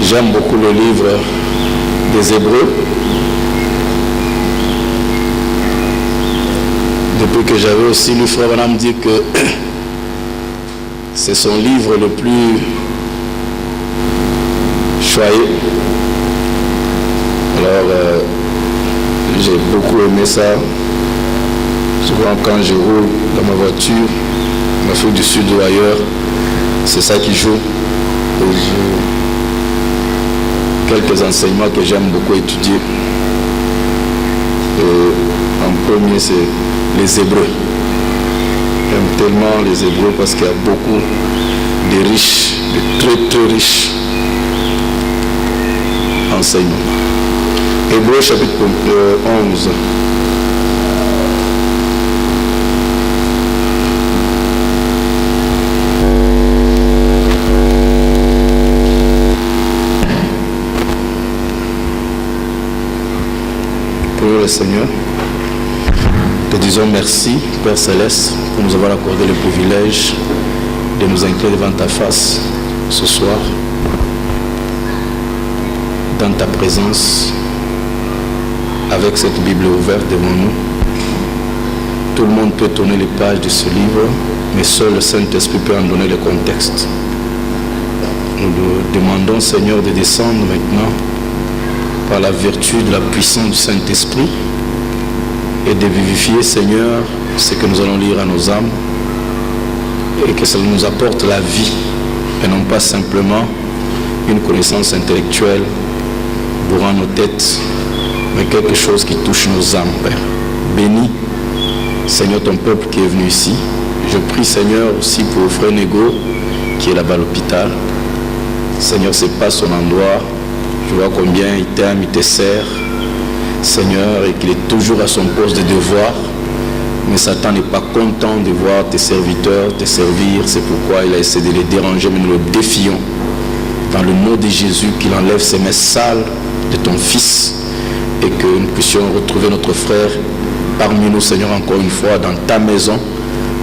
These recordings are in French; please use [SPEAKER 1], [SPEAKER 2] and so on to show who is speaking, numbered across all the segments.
[SPEAKER 1] J'aime beaucoup le livre des Hébreux. Depuis que j'avais aussi lu Frère Branham dire que c'est son livre le plus choyé. Alors, j'ai beaucoup aimé ça. Souvent quand je roule dans ma voiture, en Afrique du Sud ou ailleurs, c'est ça qui joue. Et quelques enseignements que j'aime beaucoup étudier. En premier, c'est les Hébreux. J'aime tellement les Hébreux parce qu'il y a beaucoup de riches, de très très riches enseignements. Hébreux chapitre 11. Le Seigneur, te disons merci, Père Céleste, pour nous avoir accordé le privilège de nous incliner devant ta face ce soir, dans ta présence, avec cette Bible ouverte devant nous. Tout le monde peut tourner les pages de ce livre, mais seul le Saint-Esprit peut en donner le contexte. Nous demandons, Seigneur, de descendre maintenant par la vertu de la puissance du Saint-Esprit et de vivifier, Seigneur, ce que nous allons lire à nos âmes et que cela nous apporte la vie et non pas simplement une connaissance intellectuelle bourrant nos têtes, mais quelque chose qui touche nos âmes, Père. Bénis, Seigneur, ton peuple qui est venu ici. Je prie, Seigneur, aussi pour frère Nego qui est là-bas à l'hôpital. Seigneur, ce n'est pas son endroit. Je vois combien il t'aime, il te sert, Seigneur, et qu'il est toujours à son poste de devoir. Mais Satan n'est pas content de voir tes serviteurs te servir. C'est pourquoi il a essayé de les déranger, mais nous le défions. Dans le nom de Jésus, qu'il enlève ces mains sales de ton Fils et que nous puissions retrouver notre frère parmi nous, Seigneur, encore une fois, dans ta maison,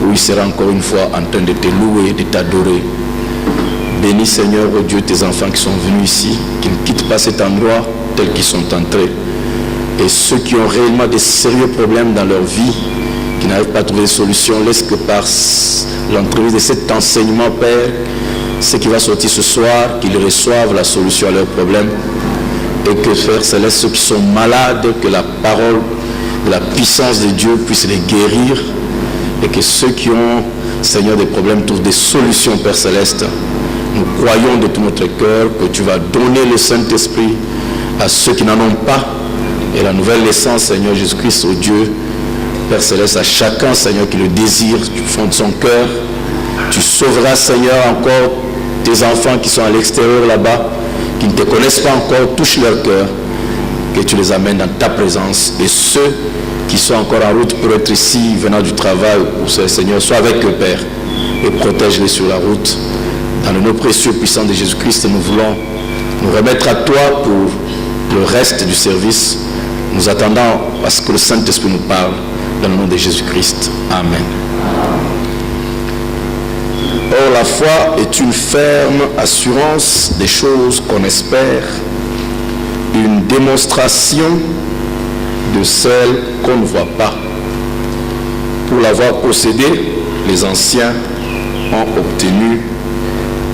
[SPEAKER 1] où il sera encore une fois en train de te louer, de t'adorer. Bénis, Seigneur, oh Dieu, tes enfants qui sont venus ici, qui ne quittent pas cet endroit tel qu'ils sont entrés. Et ceux qui ont réellement des sérieux problèmes dans leur vie, qui n'arrivent pas à trouver de solution, laisse que par l'entrevue de cet enseignement, Père, ce qui va sortir ce soir, qu'ils reçoivent la solution à leurs problèmes. Et que, Père Céleste, ceux qui sont malades, que la parole de la puissance de Dieu puisse les guérir. Et que ceux qui ont, Seigneur, des problèmes trouvent des solutions, Père Céleste. Nous croyons de tout notre cœur que tu vas donner le Saint-Esprit à ceux qui n'en ont pas. Et la nouvelle naissance, Seigneur Jésus-Christ, au Dieu, Père Céleste, à chacun, Seigneur, qui le désire du fond de son cœur. Tu sauveras, Seigneur, encore tes enfants qui sont à l'extérieur là-bas, qui ne te connaissent pas encore, touche leur cœur, que tu les amènes dans ta présence. Et ceux qui sont encore en route pour être ici, venant du travail, Seigneur, sois avec eux, Père, et protège-les sur la route. Dans le nom précieux puissant de Jésus-Christ, nous voulons nous remettre à toi pour le reste du service. Nous attendons à ce que le Saint-Esprit nous parle dans le nom de Jésus-Christ. Amen. Or, la foi est une ferme assurance des choses qu'on espère, une démonstration de celles qu'on ne voit pas. Pour l'avoir possédée, les anciens ont obtenu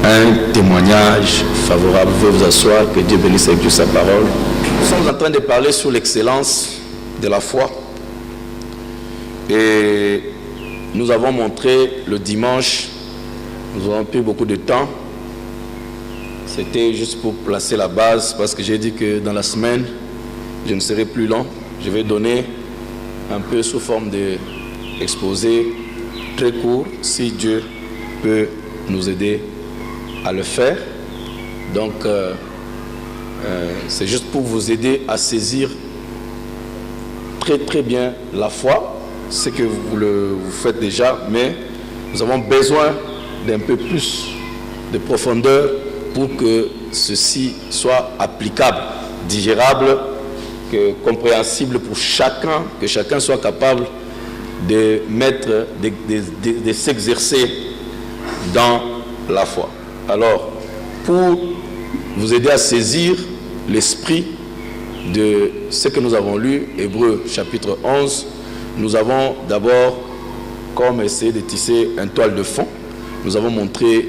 [SPEAKER 1] un témoignage favorable. Veuillez vous asseoir, que Dieu bénisse avec Dieu sa parole. Nous sommes en train de parler sur l'excellence de la foi. Et nous avons montré le dimanche, nous avons pris beaucoup de temps. C'était juste pour placer la base, parce que j'ai dit que dans la semaine, je ne serai plus long. Je vais donner un peu sous forme d'exposé très court, si Dieu peut nous aider à le faire. Donc c'est juste pour vous aider à saisir très bien la foi, ce que vous faites déjà, mais nous avons besoin d'un peu plus de profondeur pour que ceci soit applicable, digérable, compréhensible pour chacun, que chacun soit capable de mettre, de s'exercer dans la foi. Alors, pour vous aider à saisir l'esprit de ce que nous avons lu, Hébreux chapitre 11, nous avons d'abord, comme essayé de tisser une toile de fond, nous avons montré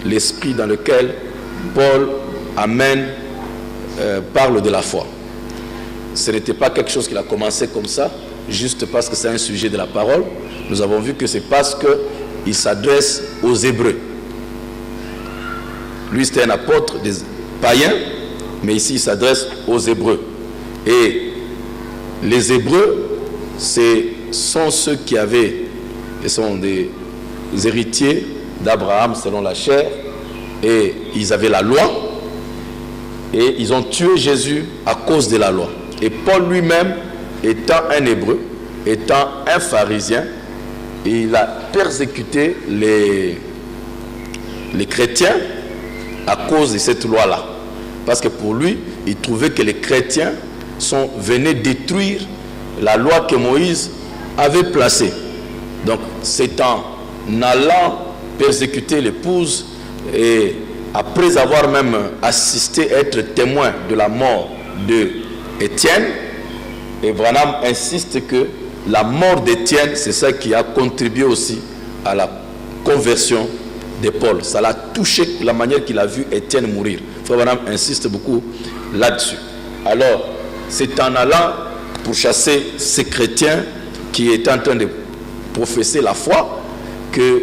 [SPEAKER 1] l'esprit dans lequel Paul parle de la foi. Ce n'était pas quelque chose qu'il a commencé comme ça, juste parce que c'est un sujet de la parole. Nous avons vu que c'est parce qu'il s'adresse aux Hébreux. Lui, c'était un apôtre des païens, mais ici, il s'adresse aux Hébreux. Et les Hébreux, sont ceux qui sont des héritiers d'Abraham selon la chair, et ils avaient la loi, et ils ont tué Jésus à cause de la loi. Et Paul lui-même, étant un Hébreu, étant un pharisien, il a persécuté les chrétiens à cause de cette loi-là. Parce que pour lui, il trouvait que les chrétiens venaient détruire la loi que Moïse avait placée. Donc, c'est en allant persécuter l'épouse, et après avoir même assisté à être témoin de la mort de Étienne, Et Branham insiste que la mort d'Étienne, c'est ça qui a contribué aussi à la conversion de Paul. Ça l'a touché la manière qu'il a vu Étienne mourir. Frère Branham insiste beaucoup là-dessus. Alors, c'est en allant pour chasser ces chrétiens qui étaient en train de professer la foi que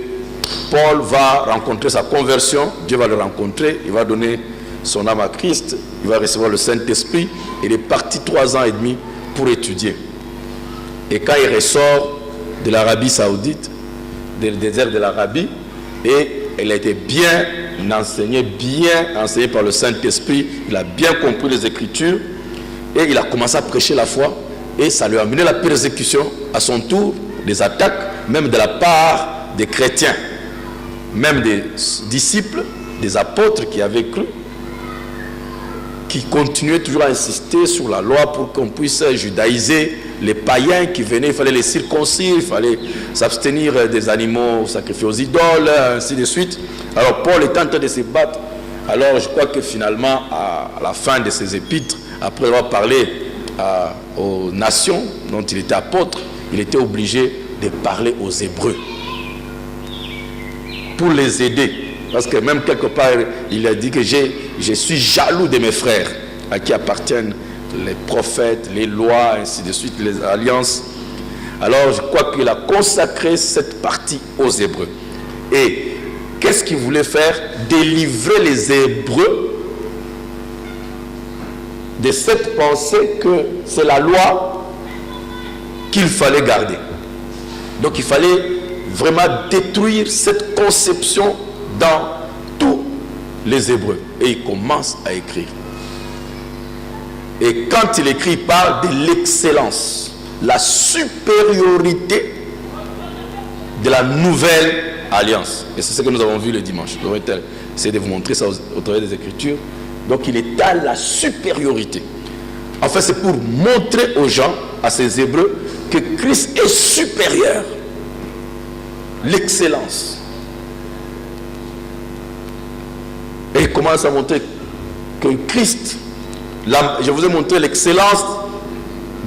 [SPEAKER 1] Paul va rencontrer sa conversion. Dieu va le rencontrer, il va donner son âme à Christ, il va recevoir le Saint-Esprit. Il est parti 3 ans et demi pour étudier. Et quand il ressort de l'Arabie Saoudite, du désert de l'Arabie, et il a été bien enseigné par le Saint-Esprit, il a bien compris les Écritures, et il a commencé à prêcher la foi, et ça lui a amené la persécution, à son tour, des attaques, même de la part des chrétiens, même des disciples, des apôtres qui avaient cru, qui continuaient toujours à insister sur la loi pour qu'on puisse judaïser les païens qui venaient. Il fallait les circoncire, il fallait s'abstenir des animaux sacrifiés aux idoles, ainsi de suite. Alors Paul est en train de se battre. Alors je crois que finalement, à la fin de ses épîtres, après avoir parlé aux nations dont il était apôtre, il était obligé de parler aux Hébreux pour les aider. Parce que même quelque part, il a dit que je suis jaloux de mes frères à qui appartiennent les prophètes, les lois, ainsi de suite, les alliances. Alors je crois qu'il a consacré cette partie aux Hébreux. Et qu'est-ce qu'il voulait faire? Délivrer les Hébreux de cette pensée que c'est la loi qu'il fallait garder. Donc il fallait vraiment détruire cette conception dans tous les Hébreux. Et il commence à écrire. Et quand il écrit, il parle de l'excellence, la supériorité de la nouvelle alliance. Et c'est ce que nous avons vu le dimanche. Je vais essayer de vous montrer ça au travers des Écritures. Donc il étale la supériorité. En fait, c'est pour montrer aux gens, à ces Hébreux, que Christ est supérieur. L'excellence. Et il commence à montrer que Christ, je vous ai montré l'excellence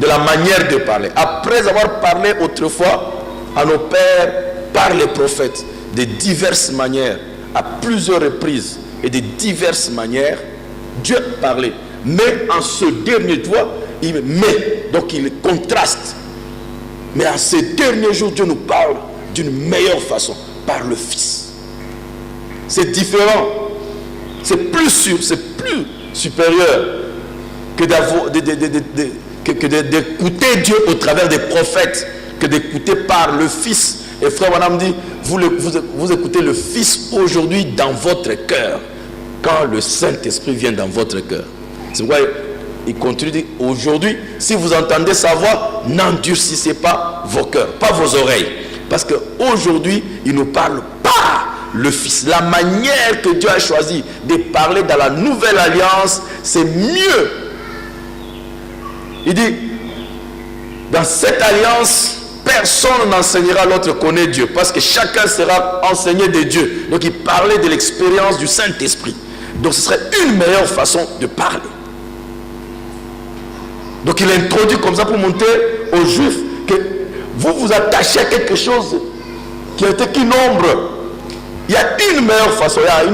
[SPEAKER 1] de la manière de parler. Après avoir parlé autrefois à nos pères par les prophètes, de diverses manières, à plusieurs reprises et de diverses manières, Dieu parlait. Mais en ce dernier temps, donc il contraste. Mais en ces derniers jours, Dieu nous parle d'une meilleure façon, par le Fils. C'est différent. C'est plus sûr, c'est plus supérieur que d'écouter Dieu au travers des prophètes, que d'écouter par le Fils. Et frère Madame dit, vous écoutez le Fils aujourd'hui dans votre cœur, quand le Saint-Esprit vient dans votre cœur. C'est pourquoi il continue de dire, aujourd'hui, si vous entendez sa voix, n'endurcissez pas vos cœurs, pas vos oreilles. Parce qu'aujourd'hui, il nous parle par le Fils. La manière que Dieu a choisi de parler dans la nouvelle alliance, c'est mieux. Il dit, dans cette alliance, personne n'enseignera, l'autre connaît Dieu. Parce que chacun sera enseigné de Dieu. Donc il parlait de l'expérience du Saint-Esprit. Donc ce serait une meilleure façon de parler. Donc il introduit comme ça pour montrer aux Juifs que vous vous attachez à quelque chose qui nombre. Il y a une meilleure façon, il y a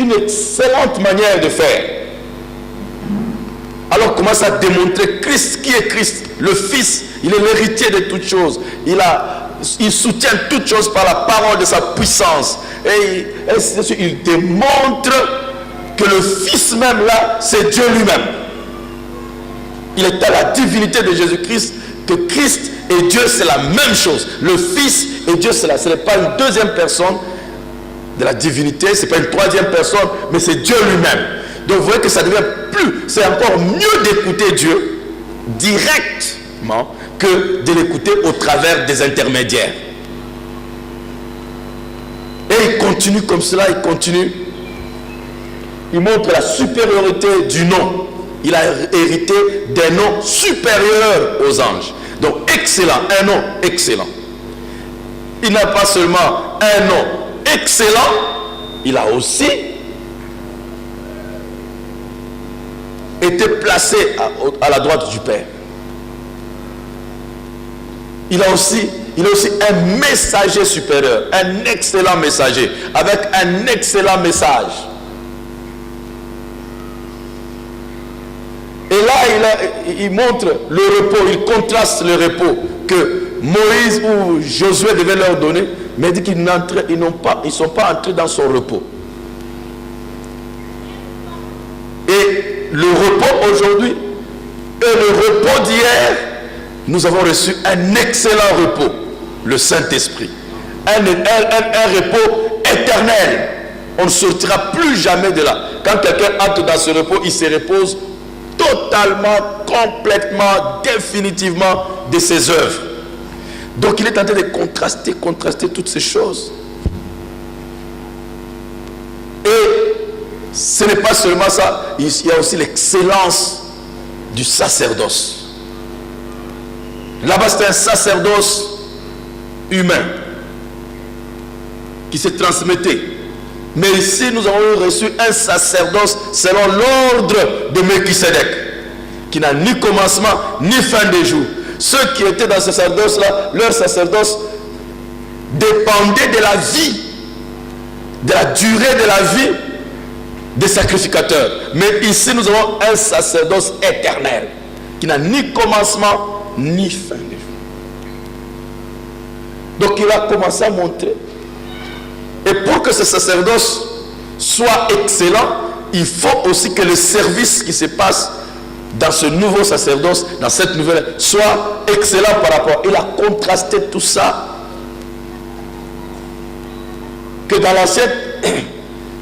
[SPEAKER 1] une excellente manière de faire. Alors commence à démontrer Christ. Qui est Christ? Le Fils. Il est l'héritier de toutes choses. Il soutient toutes choses par la parole de sa puissance. Et il démontre que le Fils même là, c'est Dieu lui-même. Il est à la divinité de Jésus-Christ, que Christ et Dieu c'est la même chose. Le Fils et Dieu ce n'est pas une deuxième personne de la divinité, ce n'est pas une troisième personne, mais c'est Dieu lui-même. Donc vous voyez que ça devient c'est encore mieux d'écouter Dieu directement que de l'écouter au travers des intermédiaires. Et il continue comme cela, il continue. Il montre la supériorité du nom. Il a hérité des noms supérieurs aux anges. Donc excellent, un nom excellent. Il n'a pas seulement un nom excellent, il a aussi été placé à la droite du Père. il a aussi un messager supérieur, un excellent messager, avec un excellent message. Et là, il montre le repos, il contraste le repos que Moïse ou Josué devait leur donner, mais il dit qu'ils ne sont pas entrés dans son repos. Et le repos aujourd'hui et le repos d'hier, nous avons reçu un excellent repos, le Saint-Esprit. Un repos éternel. On ne sortira plus jamais de là. Quand quelqu'un entre dans ce repos, il se repose totalement, complètement, définitivement de ses œuvres. Donc il est en train de contraster toutes ces choses. Et ce n'est pas seulement ça, il y a aussi l'excellence du sacerdoce. Là-bas, c'est un sacerdoce humain qui se transmettait. Mais ici, nous avons reçu un sacerdoce selon l'ordre de Melchisédek, qui n'a ni commencement ni fin de jour. Ceux qui étaient dans ce sacerdoce-là, leur sacerdoce dépendait de la vie, de la durée de la vie des sacrificateurs. Mais ici, nous avons un sacerdoce éternel, qui n'a ni commencement ni fin de jour. Donc il a commencé à montrer. Et pour que ce sacerdoce soit excellent, il faut aussi que le service qui se passe dans ce nouveau sacerdoce, dans cette nouvelle, soit excellent par rapport. Il a contrasté tout ça. Que dans l'ancienne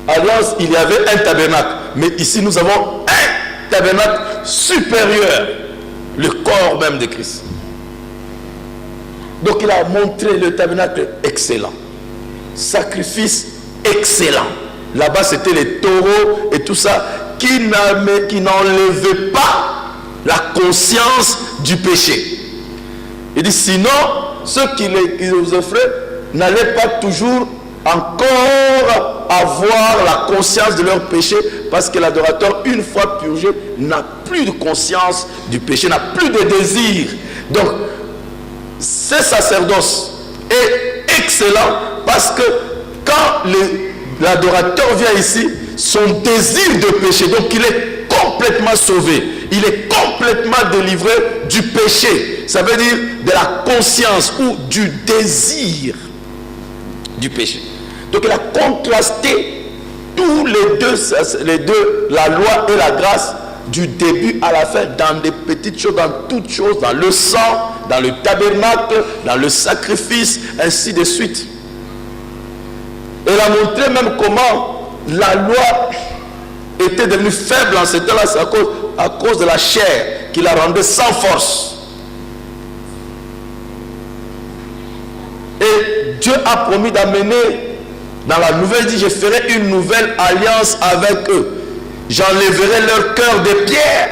[SPEAKER 1] alliance, il y avait un tabernacle. Mais ici, nous avons un tabernacle supérieur, le corps même de Christ. Donc il a montré le tabernacle excellent. Sacrifice excellent. Là-bas, c'était les taureaux et tout ça qui n'enlevaient pas la conscience du péché. Il dit, sinon, ceux qui les offraient n'allaient pas toujours encore avoir la conscience de leur péché, parce que l'adorateur, une fois purgé, n'a plus de conscience du péché, n'a plus de désir. Donc, ce sacerdoce est excellent parce que quand l'adorateur vient ici, son désir de péché, donc il est complètement sauvé, il est complètement délivré du péché. Ça veut dire de la conscience ou du désir du péché. Donc il a contrasté tous les deux, la loi et la grâce, du début à la fin, dans des petites choses, dans toutes choses, dans le sang, dans le tabernacle, dans le sacrifice, ainsi de suite. Elle a montré même comment la loi était devenue faible en ce temps-là, c'est à cause de la chair qui la rendait sans force. Et Dieu a promis d'amener dans la nouvelle, dit, je ferai une nouvelle alliance avec eux. J'enlèverai leur cœur de pierre.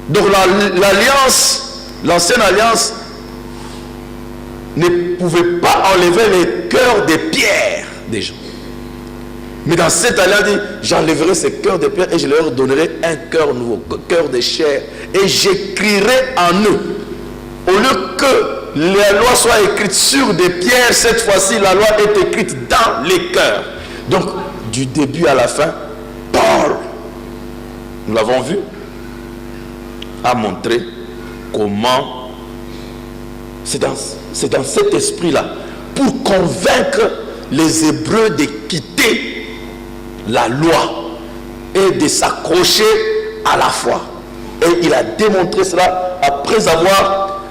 [SPEAKER 1] Donc l'alliance, l'ancienne alliance, ne pouvait pas enlever les cœurs de pierre des gens. Mais dans cette alliance, dit, j'enlèverai ces cœurs de pierre et je leur donnerai un cœur nouveau, cœur de chair. Et j'écrirai en eux. Au lieu que la loi soit écrite sur des pierres, cette fois-ci, la loi est écrite dans les cœurs. Donc, du début à la fin, Paul, nous l'avons vu, a montré comment c'est dans cet esprit-là, pour convaincre les Hébreux de quitter la loi et de s'accrocher à la foi. Et il a démontré cela après avoir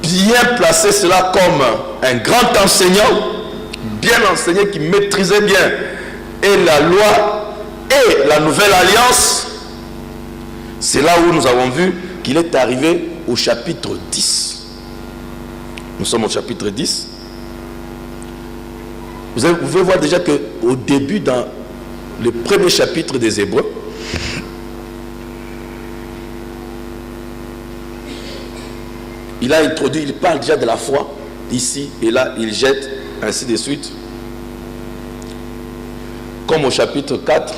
[SPEAKER 1] bien placé cela comme un grand enseignant, bien enseigné, qui maîtrisait bien et la loi et la nouvelle alliance. C'est là où nous avons vu qu'il est arrivé au chapitre 10. Nous sommes au chapitre 10. Vous pouvez voir déjà qu'au début, dans le premier chapitre des Hébreux, il a introduit, il parle déjà de la foi, ici et là, il jette, ainsi de suite. Comme au chapitre 4,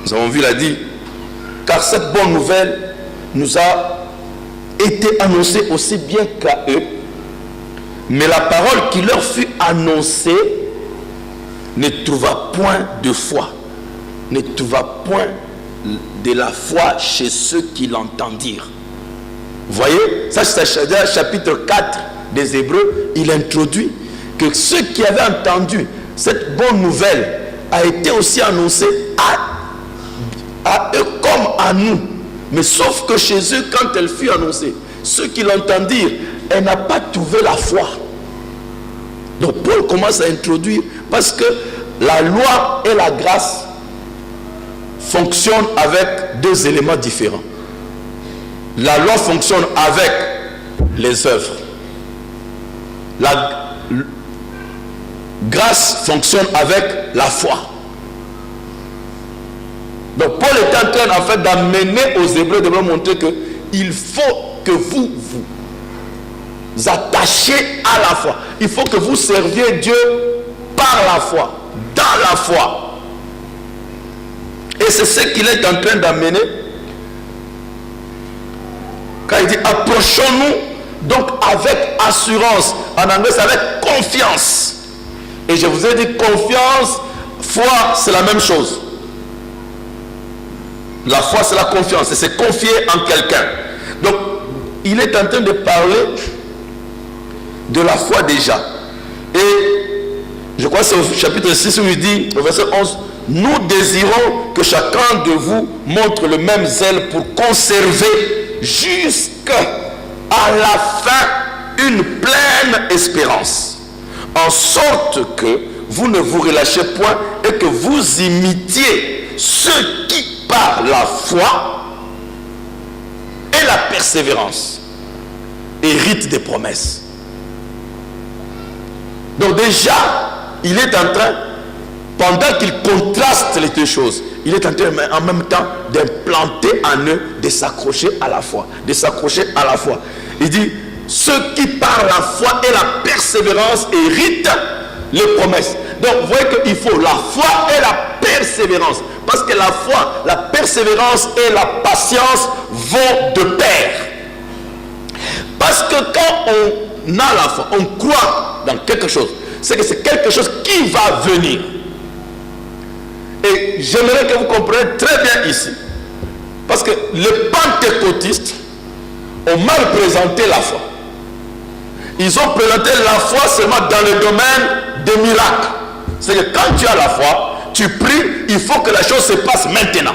[SPEAKER 1] nous avons vu, il a dit, car cette bonne nouvelle nous a
[SPEAKER 2] était annoncée aussi bien qu'à eux, mais la parole qui leur fut annoncée ne trouva point de foi, ne trouva point de la foi chez ceux qui l'entendirent. Vous voyez, ça c'est dans le chapitre 4 des Hébreux, il introduit que ceux qui avaient entendu cette bonne nouvelle a été aussi annoncée à eux comme à nous. Mais sauf que chez eux, quand elle fut annoncée, ceux qui l'entendirent, elle n'a pas trouvé la foi. Donc Paul commence à introduire, parce que la loi et la grâce fonctionnent avec deux éléments différents. La loi fonctionne avec les œuvres. La grâce fonctionne avec la foi. Donc Paul est en train en fait d'amener aux Hébreux de leur montrer que il faut que vous vous attachiez à la foi. Il faut que vous serviez Dieu par la foi, dans la foi. Et c'est ce qu'il est en train d'amener quand il dit approchons-nous donc avec assurance. En anglais c'est avec confiance. Et je vous ai dit confiance, foi c'est la même chose. La foi c'est la confiance, et c'est confier en quelqu'un. Donc il est en train de parler de la foi déjà. Et je crois que c'est au chapitre 6 où il dit, au verset 11, nous désirons que chacun de vous montre le même zèle pour conserver jusqu'à la fin une pleine espérance, en sorte que vous ne vous relâchez point et que vous imitiez ceux qui par la foi et la persévérance héritent des promesses. Donc déjà, il est en train, pendant qu'il contraste les deux choses, il est en train en même temps d'implanter en eux, de s'accrocher à la foi, de s'accrocher à la foi. Il dit, ceux qui par la foi et la persévérance héritent les promesses. Donc vous voyez qu'il faut la foi et la persévérance. Parce que la foi, la persévérance et la patience vont de pair. Parce que quand on a la foi, on croit dans quelque chose, c'est que c'est quelque chose qui va venir. Et j'aimerais que vous compreniez très bien ici. Parce que les pentecôtistes ont mal présenté la foi. Ils ont présenté la foi seulement dans le domaine des miracles. C'est que quand tu as la foi, tu pries, il faut que la chose se passe maintenant.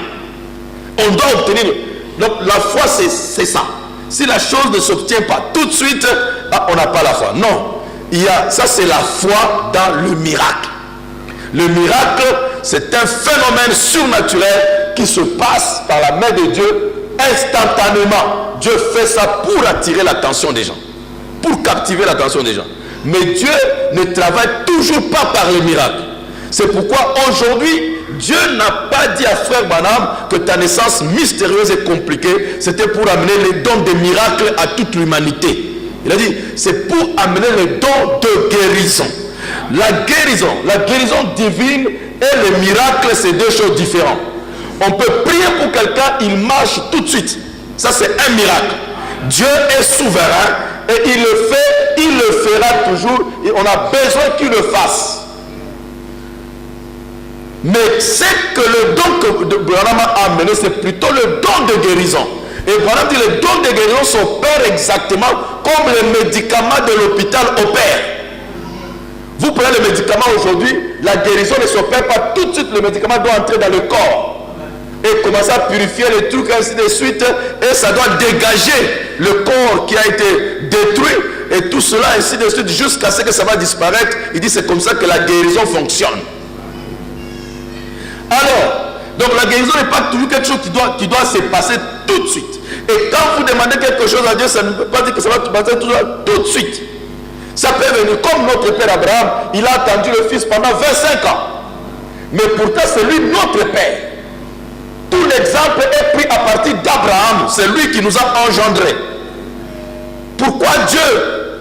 [SPEAKER 2] On doit obtenir. Donc la foi c'est ça. Si la chose ne s'obtient pas tout de suite, on n'a pas la foi. Non. Ça c'est la foi dans le miracle. Le miracle, c'est un phénomène surnaturel qui se passe par la main de Dieu instantanément. Dieu fait ça pour attirer l'attention des gens, pour captiver l'attention des gens. Mais Dieu ne travaille toujours pas par les miracles. C'est pourquoi aujourd'hui, Dieu n'a pas dit à Frère Branham que ta naissance mystérieuse et compliquée, c'était pour amener les dons des miracles à toute l'humanité. Il a dit, c'est pour amener les dons de guérison. La guérison divine et le miracle, c'est deux choses différentes. On peut prier pour quelqu'un, il marche tout de suite. Ça, c'est un miracle. Dieu est souverain et il le fait, il le fera toujours. Et on a besoin qu'il le fasse. Mais c'est que le don que Branham a amené, c'est plutôt le don de guérison. Et Branham dit les dons de guérison s'opèrent exactement comme les médicaments de l'hôpital opèrent. Vous prenez le médicament aujourd'hui, la guérison ne s'opère pas tout de suite, le médicament doit entrer dans le corps et commencer à purifier les trucs ainsi de suite, et ça doit dégager le corps qui a été détruit et tout cela ainsi de suite jusqu'à ce que ça va disparaître. Il dit c'est comme ça que la guérison fonctionne. Alors, donc la guérison n'est pas toujours quelque chose qui doit se passer tout de suite. Et quand vous demandez quelque chose à Dieu, ça ne veut pas dire que ça va se passer tout de suite. Ça peut venir comme notre père Abraham, il a attendu le fils pendant 25 ans. Mais pourtant c'est lui notre père. Tout l'exemple est pris à partir d'Abraham, c'est lui qui nous a engendrés. Pourquoi Dieu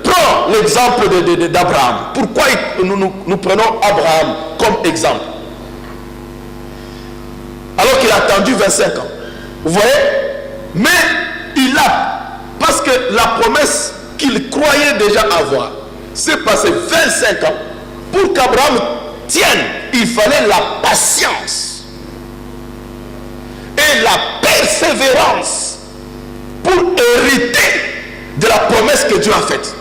[SPEAKER 2] prend l'exemple d'Abraham? Pourquoi nous prenons Abraham comme exemple? Alors qu'il a attendu 25 ans. Vous voyez? Mais il a, parce que la promesse qu'il croyait déjà avoir s'est passé 25 ans. Pour qu'Abraham tienne, il fallait la patience et la persévérance pour hériter de la promesse que Dieu a faite.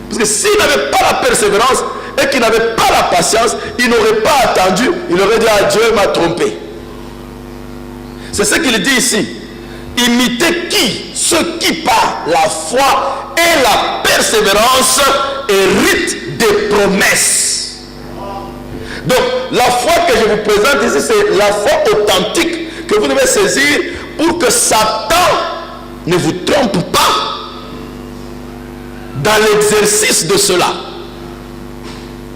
[SPEAKER 2] Parce que s'il n'avait pas la persévérance et qu'il n'avait pas la patience, il n'aurait pas attendu, il aurait dit à Dieu, m'a trompé. C'est ce qu'il dit ici. Imitez qui? Ceux qui par la foi et la persévérance héritent des promesses. Donc la foi que je vous présente ici, c'est la foi authentique que vous devez saisir pour que Satan ne vous trompe pas dans l'exercice de cela.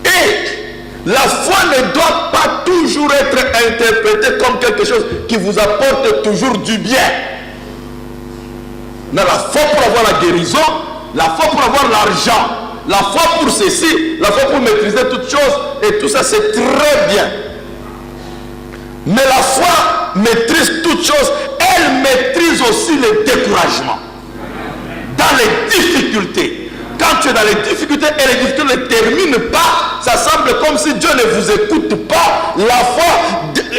[SPEAKER 2] Et la foi ne doit pas toujours être interprétée comme quelque chose qui vous apporte toujours du bien. Non, la foi pour avoir la guérison, la foi pour avoir l'argent, la foi pour ceci, la foi pour maîtriser toutes choses, et tout ça c'est très bien. Mais la foi maîtrise toutes choses, elle maîtrise aussi les découragements. Dans les difficultés. Quand tu es dans les difficultés et les difficultés ne terminent pas, ça semble comme si Dieu ne vous écoute pas. La foi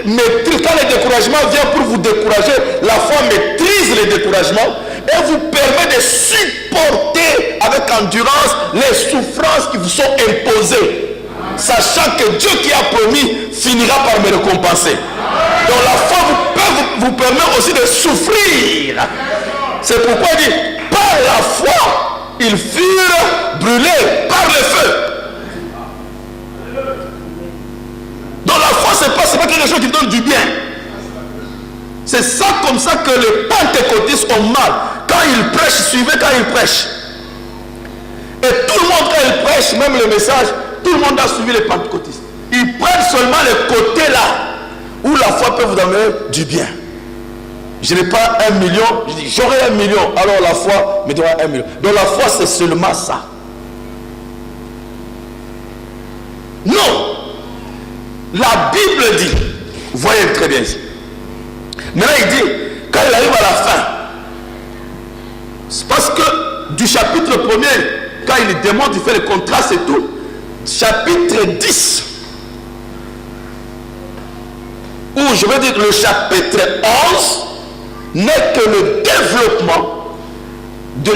[SPEAKER 2] maîtrise, quand les découragements viennent pour vous décourager, la foi maîtrise les découragements et vous permet de supporter avec endurance les souffrances qui vous sont imposées, sachant que Dieu qui a promis finira par me récompenser. Donc la foi vous permet aussi de souffrir. C'est pourquoi il dit, par la foi, ils furent brûlés par le feu. Donc la foi, c'est pas quelque chose qui donne du bien. C'est ça comme ça que les pentecôtistes ont mal. Quand ils prêchent, suivez quand ils prêchent. Et tout le monde, quand ils prêchent, même le message, tout le monde a suivi les pentecôtistes. Ils prennent seulement le côté là, où la foi peut vous amener du bien. Je n'ai pas 1 million, je dis j'aurai 1 million, alors la foi me donnera 1 million. Donc la foi c'est seulement ça. Non. La Bible dit, vous voyez très bien ici. Maintenant il dit, quand il arrive à la fin, c'est parce que du chapitre 1er, quand il démontre, il fait le contraste et tout, chapitre 10, ou je veux dire le chapitre 11, n'est que le développement de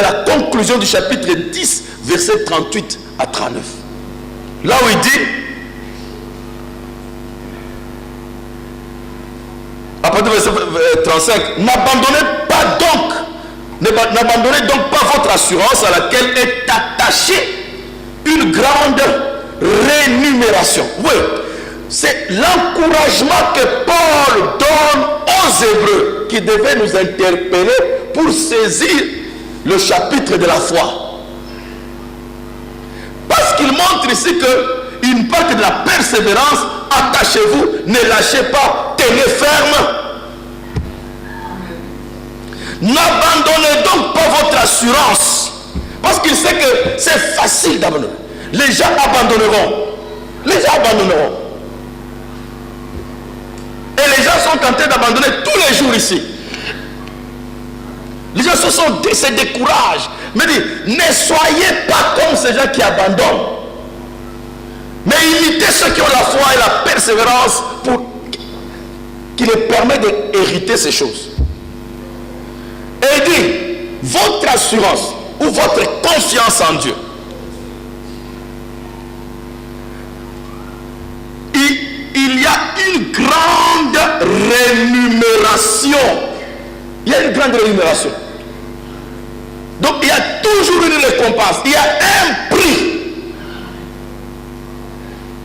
[SPEAKER 2] la conclusion du chapitre 10, verset 38 à 39. Là où il dit, à partir du verset 35, n'abandonnez donc pas votre assurance à laquelle est attachée une grande rémunération. Oui. C'est l'encouragement que Paul donne aux Hébreux qui devait nous interpeller pour saisir le chapitre de la foi. Parce qu'il montre ici qu'il parle de la persévérance, attachez-vous, ne lâchez pas, tenez ferme. N'abandonnez donc pas votre assurance. Parce qu'il sait que c'est facile d'abandonner. Les gens abandonneront. Les gens abandonneront. Et les gens sont tentés d'abandonner tous les jours ici. Les gens se découragent. Mais dit, ne soyez pas comme ces gens qui abandonnent. Mais imitez ceux qui ont la foi et la persévérance qui les permet d'hériter ces choses. Et il dit, votre assurance ou votre confiance en Dieu, il y a une grande rémunération. Il y a une grande rémunération. Donc il y a toujours une récompense. Il y a un prix.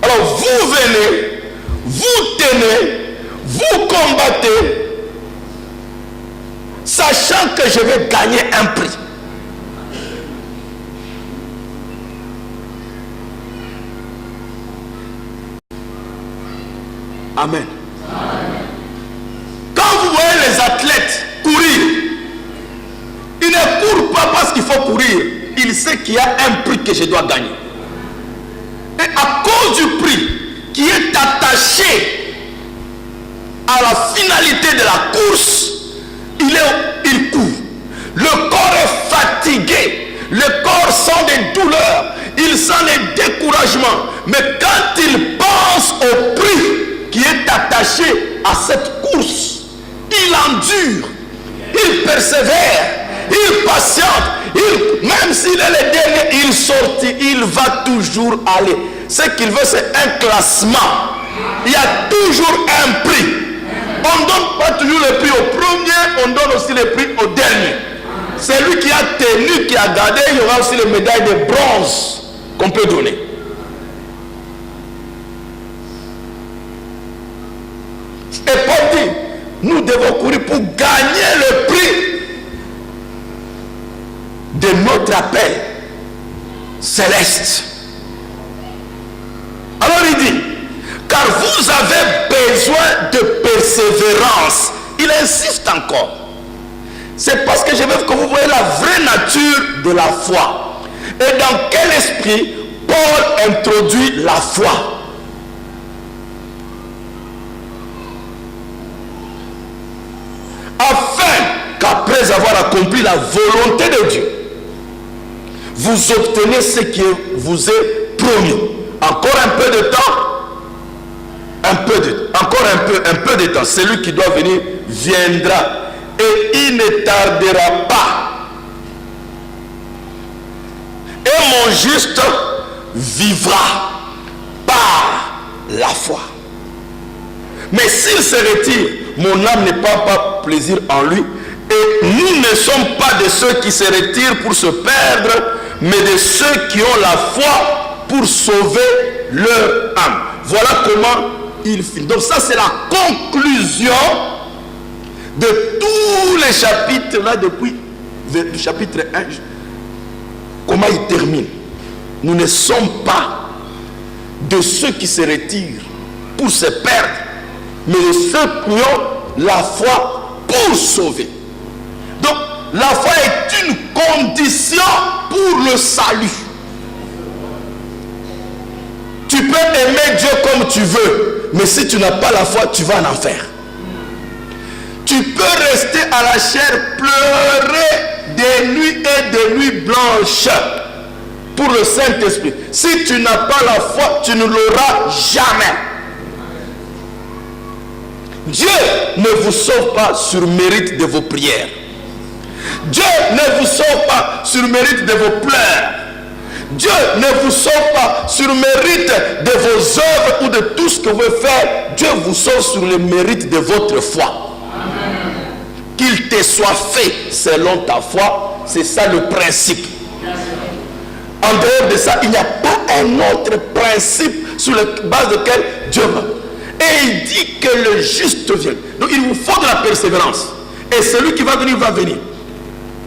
[SPEAKER 2] Alors vous venez, vous tenez, vous combattez, sachant que je vais gagner un prix. Amen. Quand vous voyez les athlètes courir, ils ne courent pas parce qu'il faut courir. Ils savent qu'il y a un prix que je dois gagner. Et à cause du prix qui est attaché à la finalité de la course, il court. Le corps est Mais quand il pense au prix qui est attaché à cette course, il endure, il persévère, il patiente, même s'il est le dernier, il sortit, il va toujours aller. Ce qu'il veut, c'est un classement. Il y a toujours un prix. On ne donne pas toujours le prix au premier, on donne aussi le prix au dernier. C'est lui qui a tenu, qui a gardé, il y aura aussi les médailles de bronze qu'on peut donner. Et Paul dit, nous devons courir pour gagner le prix de notre appel céleste. Alors il dit, car vous avez besoin de persévérance. Il insiste encore. C'est parce que je veux que vous voyez la vraie nature de la foi. Et dans quel esprit Paul introduit la foi. Afin qu'après avoir accompli la volonté de Dieu, vous obtenez ce qui vous est promis. Encore un peu de temps, encore un peu de temps. Celui qui doit venir viendra et il ne tardera pas. Et mon juste vivra par la foi. Mais s'il se retire, mon âme ne prend pas plaisir en lui. Et nous ne sommes pas de ceux qui se retirent pour se perdre, mais de ceux qui ont la foi pour sauver leur âme. Voilà comment il finit. Donc ça, c'est la conclusion de tous les chapitres là, depuis le chapitre 1. Comment il termine? Nous ne sommes pas de ceux qui se retirent pour se perdre, mais de ceux qui ont la foi pour sauver. Donc la foi est une condition pour le salut. Tu peux aimer Dieu comme tu veux, mais si tu n'as pas la foi, tu vas en enfer. Tu peux rester à la chair, pleurer des nuits et des nuits blanches pour le Saint-Esprit. Si tu n'as pas la foi, tu ne l'auras jamais. Dieu ne vous sauve pas sur mérite de vos prières. Dieu ne vous sauve pas sur mérite de vos pleurs. Dieu ne vous sauve pas sur mérite de vos œuvres ou de tout ce que vous pouvez faire. Dieu vous sauve sur le mérite de votre foi. Qu'il te soit fait selon ta foi, c'est ça le principe. En dehors de ça, il n'y a pas un autre principe sur la base duquel Dieu va. Et il dit que le juste vient. Donc il vous faut de la persévérance. Et celui qui va venir, va venir.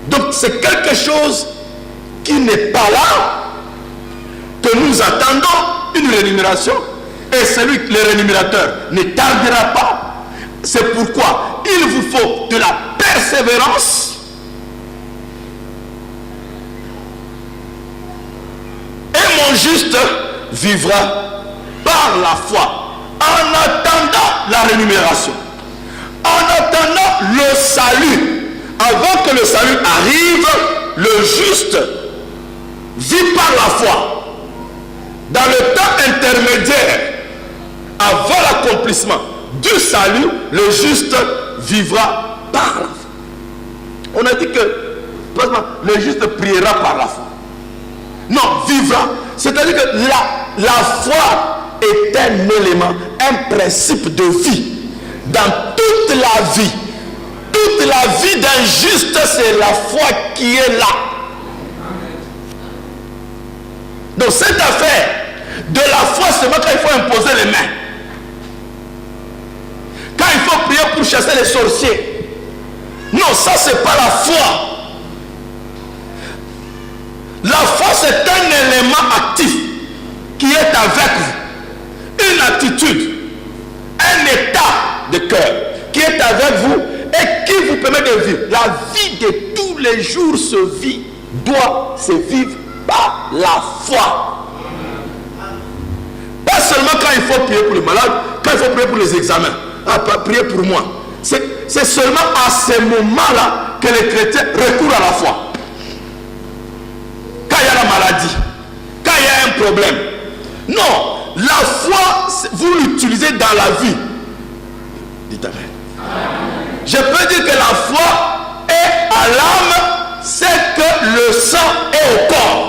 [SPEAKER 2] Donc c'est quelque chose qui n'est pas là, que nous attendons une rémunération. Et celui, le rémunérateur, ne tardera pas. C'est pourquoi il vous faut de la persévérance et mon juste vivra par la foi en attendant la rémunération, en attendant le salut. Avant que le salut arrive, le juste vit par la foi. Dans le temps intermédiaire, avant l'accomplissement du salut, le juste vivra par la foi. On a dit que le juste priera par la foi. Non, vivra. C'est-à-dire que la foi est un élément, un principe de vie. Dans toute la vie. Toute la vie d'un juste, c'est la foi qui est là. Donc cette affaire de la foi, c'est seulement quand il faut imposer les mains. Quand il faut prier pour chasser les sorciers. Non, ça c'est pas la foi. La foi c'est un élément actif qui est avec vous. Une attitude, un état de cœur qui est avec vous et qui vous permet de vivre. La vie de tous les jours doit se vivre par la foi. Pas seulement quand il faut prier pour les malades, quand il faut prier pour les examens. Prier pour moi. C'est seulement à ce moment-là que les chrétiens recourent à la foi. Quand il y a la maladie, quand il y a un problème. Non, la foi, vous l'utilisez dans la vie. Dites amen. Je peux dire que la foi est à l'âme, c'est que le sang est au corps.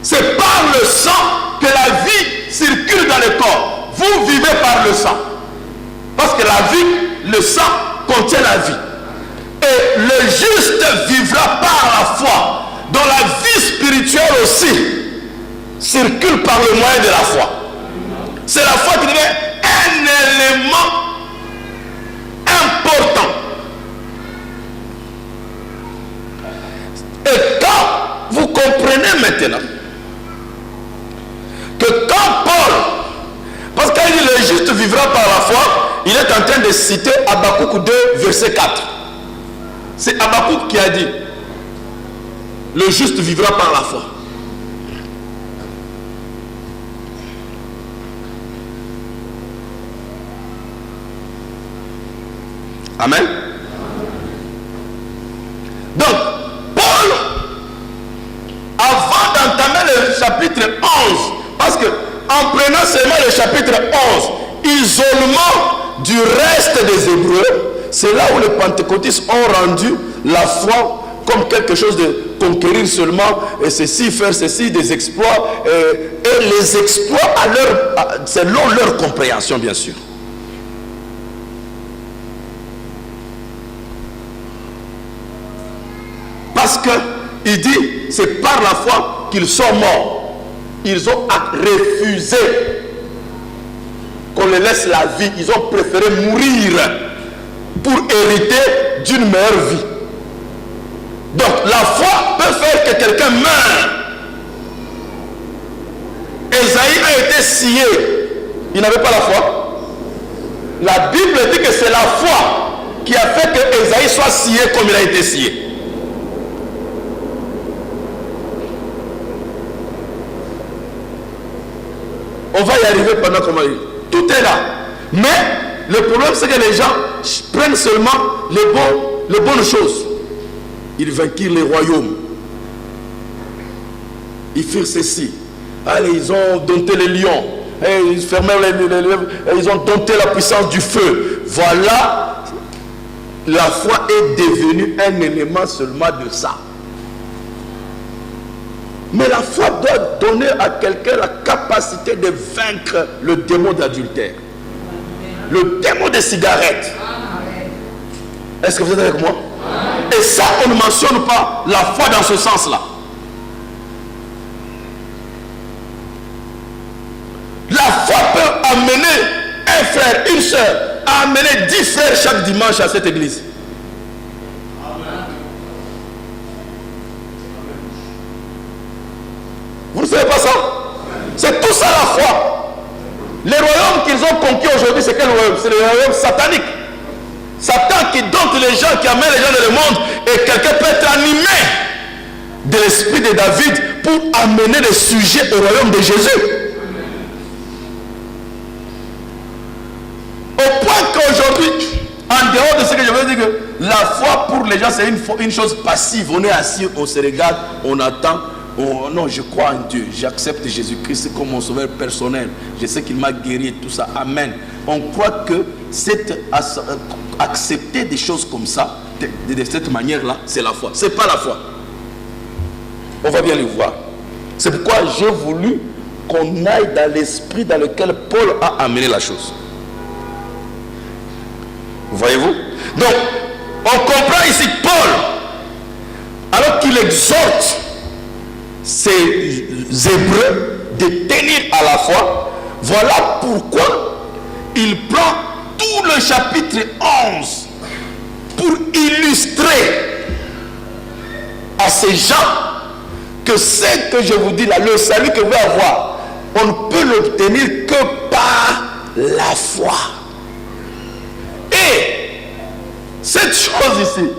[SPEAKER 2] C'est par le sang que la vie circule dans le corps. Vous vivez par le sang. Parce que la vie, le sang contient la vie. Et le juste vivra par la foi. Dont la vie spirituelle aussi circule par le moyen de la foi. C'est la foi qui devient un élément important. Et quand vous comprenez maintenant que quand Paul, parce qu'il dit le juste vivra par la foi, il est en train de citer Habakkuk 2, verset 4. C'est Habakkuk qui a dit le juste vivra par la foi. Amen. Donc, Paul, avant d'entamer le chapitre 11, parce que en prenant seulement le chapitre 11, isolement du reste des Hébreux, c'est là où les pentecôtistes ont rendu la foi comme quelque chose de conquérir seulement, et ceci, faire ceci, des exploits, et les exploits selon leur compréhension, bien sûr. Parce qu'il dit, c'est par la foi qu'ils sont morts. Ils ont refusé qu'on les laisse la vie. Ils ont préféré mourir pour hériter d'une meilleure vie. Donc la foi peut faire que quelqu'un meure. Ésaïe a été scié. Il n'avait pas la foi. La Bible dit que c'est la foi qui a fait que Ésaïe soit scié comme il a été scié. On va y arriver pendant qu'on va y. Tout est là. Mais le problème, c'est que les gens prennent seulement les bonnes choses. Ils vainquirent les royaumes. Ils firent ceci. Allez, ils ont dompté les lions. Et ils fermèrent ils ont dompté la puissance du feu. Voilà. La foi est devenue un élément seulement de ça. Mais la foi doit donner à quelqu'un la capacité de vaincre le démon d'adultère. Le démon des cigarettes. Est-ce que vous êtes avec moi? Et ça, on ne mentionne pas la foi dans ce sens-là. La foi peut amener un frère, une soeur, à amener 10 frères chaque dimanche à cette église. Vous ne savez pas ça? C'est tout ça la foi. Les royaumes qu'ils ont conquis aujourd'hui, c'est quel royaume? C'est le royaume satanique. Satan qui dompte les gens, qui amène les gens dans le monde, et quelqu'un peut être animé de l'esprit de David pour amener les sujets au royaume de Jésus. Au point qu'aujourd'hui, en dehors de ce que je veux dire, que la foi pour les gens c'est une chose passive. On est assis, on se regarde, on attend. Oh, non, je crois en Dieu, j'accepte Jésus-Christ comme mon sauveur personnel, je sais qu'il m'a guéri et tout ça, amen. On croit que accepter des choses comme ça, de cette manière-là, c'est la foi. C'est pas la foi. On va bien le voir. C'est pourquoi j'ai voulu qu'on aille dans l'esprit dans lequel Paul a amené la chose. Voyez-vous? Donc, on comprend ici Paul, alors qu'il exhorte ces Hébreux de tenir à la foi. Voilà pourquoi il prend tout le chapitre 11 pour illustrer à ces gens que ce que je vous dis là, le salut que vous allez avoir, on ne peut l'obtenir que par la foi. Et cette chose ici,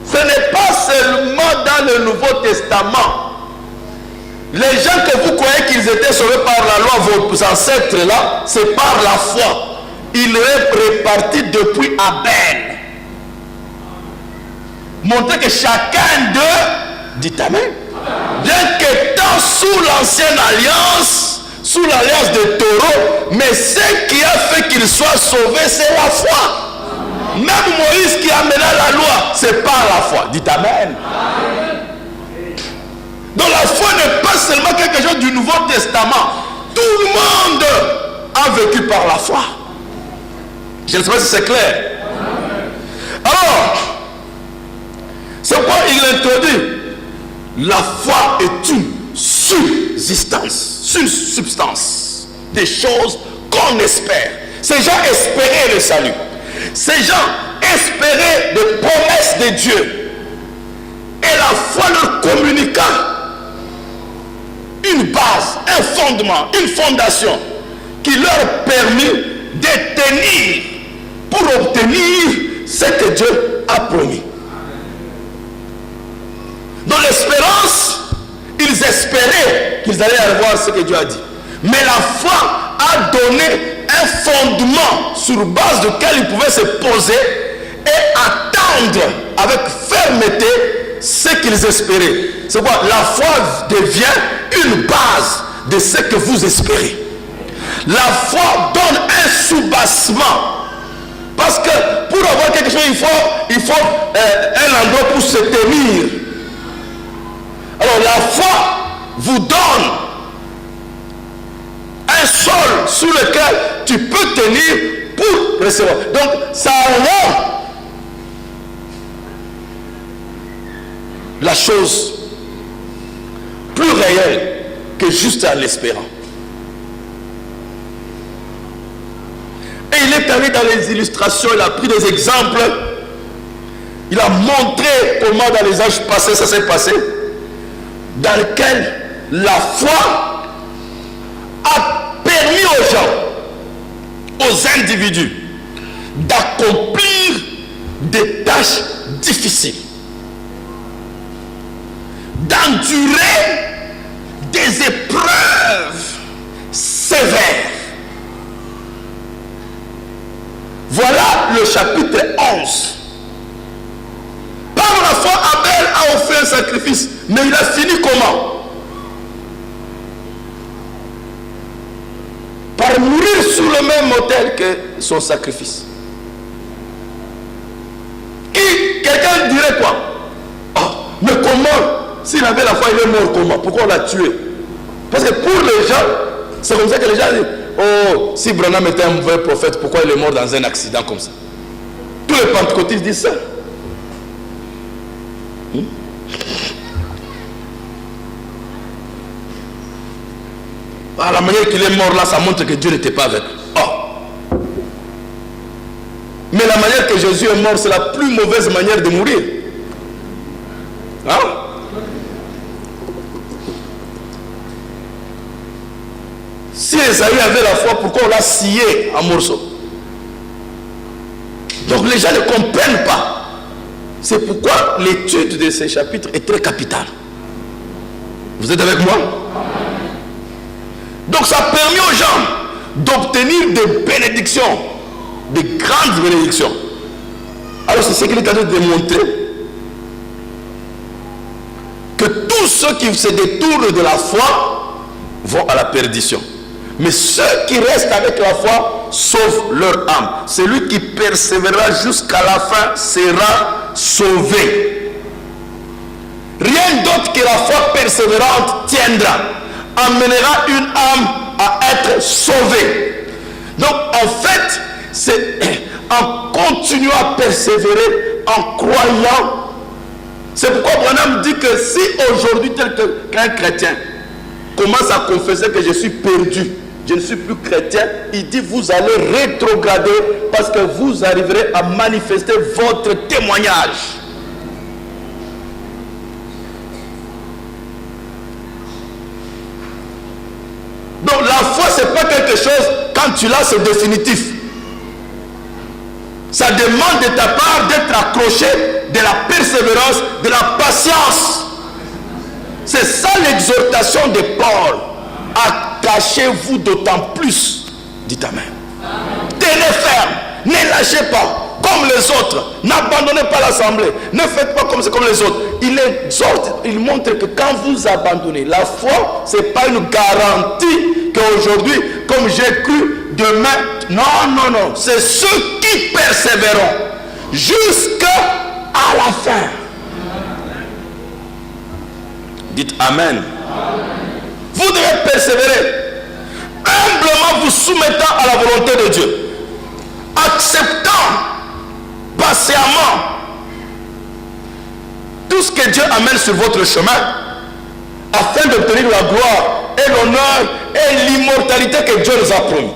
[SPEAKER 2] ce n'est pas seulement dans le Nouveau Testament. Les gens que vous croyez qu'ils étaient sauvés par la loi, vos ancêtres là, c'est par la foi. Ils est répartis depuis Abel. Montrez que chacun d'eux dit amen. Bien qu'étant sous l'ancienne alliance, sous l'alliance des taureaux, mais ce qui a fait qu'il soit sauvé, c'est la foi. Même Moïse qui amena la loi, c'est par la foi. Dites Amen. Donc la foi n'est pas seulement quelque chose du Nouveau Testament. Tout le monde a vécu par la foi. Je ne sais pas si c'est clair. Alors, c'est pourquoi il introduit. La foi est une substance des choses qu'on espère. Ces gens espéraient le salut. Ces gens espéraient les promesses de Dieu. Et la foi leur communiqua une base, un fondement, une fondation qui leur permit de tenir pour obtenir ce que Dieu a promis. Dans l'espérance, ils espéraient qu'ils allaient avoir ce que Dieu a dit. Mais la foi a donné un fondement sur base duquel ils pouvaient se poser et attendre avec fermeté ce qu'ils espéraient. C'est quoi? La foi devient une base de ce que vous espérez. La foi donne un soubassement. Parce que pour avoir quelque chose, il faut un endroit pour se tenir. Alors la foi vous donne un sol sur lequel tu peux tenir pour recevoir. Donc ça rend la chose plus réelle que juste en l'espérant. Et il est allé dans les illustrations, il a pris des exemples, il a montré comment dans les âges passés ça s'est passé, dans lequel la foi a permis aux gens, aux individus, d'accomplir des tâches difficiles, d'endurer des épreuves sévères. Voilà le chapitre 11. Par la foi, Abel a offert un sacrifice, mais il a fini comment? Par mourir sur le même autel que son sacrifice. Et quelqu'un dirait quoi? Oh, mais comment? S'il avait la foi, il est mort comment? Pourquoi on l'a tué? Parce que pour les gens, c'est comme ça que les gens disent, oh, si Branham était un mauvais prophète, pourquoi il est mort dans un accident comme ça? Tous les pentecôtistes disent ça. Ah, la manière qu'il est mort là, ça montre que Dieu n'était pas avec lui. Oh. Mais la manière que Jésus est mort, c'est la plus mauvaise manière de mourir. Hein? Si Esaïe avait la foi, pourquoi on l'a scié en morceaux? Donc les gens ne comprennent pas. C'est pourquoi l'étude de ces chapitres est très capitale. Vous êtes avec moi? Donc ça permet aux gens d'obtenir des bénédictions, des grandes bénédictions. Alors c'est ce qu'il est en train de démontrer, que tous ceux qui se détournent de la foi vont à la perdition. Mais ceux qui restent avec la foi sauvent leur âme. Celui qui persévérera jusqu'à la fin sera sauvé. Rien d'autre que la foi persévérante tiendra, amènera une âme à être sauvée. Donc en fait, c'est en continuant à persévérer, en croyant. C'est pourquoi Branham dit que si aujourd'hui qu'un chrétien commence à confesser que je suis perdu, je ne suis plus chrétien, il dit vous allez rétrograder parce que vous arriverez à manifester votre témoignage. Donc la foi, ce n'est pas quelque chose, quand tu l'as, c'est définitif. Ça demande de ta part d'être accroché, de la persévérance, de la patience. C'est ça l'exhortation de Paul. Attachez-vous d'autant plus. Dites Amen. Tenez ferme, ne lâchez pas. Comme comme les autres. N'abandonnez pas l'assemblée. Ne faites pas comme les autres. Il exhorte, il montre que quand vous abandonnez, la foi, ce n'est pas une garantie qu'aujourd'hui, comme j'ai cru, demain. Non. C'est ceux qui persévéreront jusqu'à la fin. Dites Amen. Vous devez persévérer. Humblement vous soumettant à la volonté de Dieu. Acceptant patiemment tout ce que Dieu amène sur votre chemin afin d'obtenir la gloire et l'honneur et l'immortalité que Dieu nous a promis.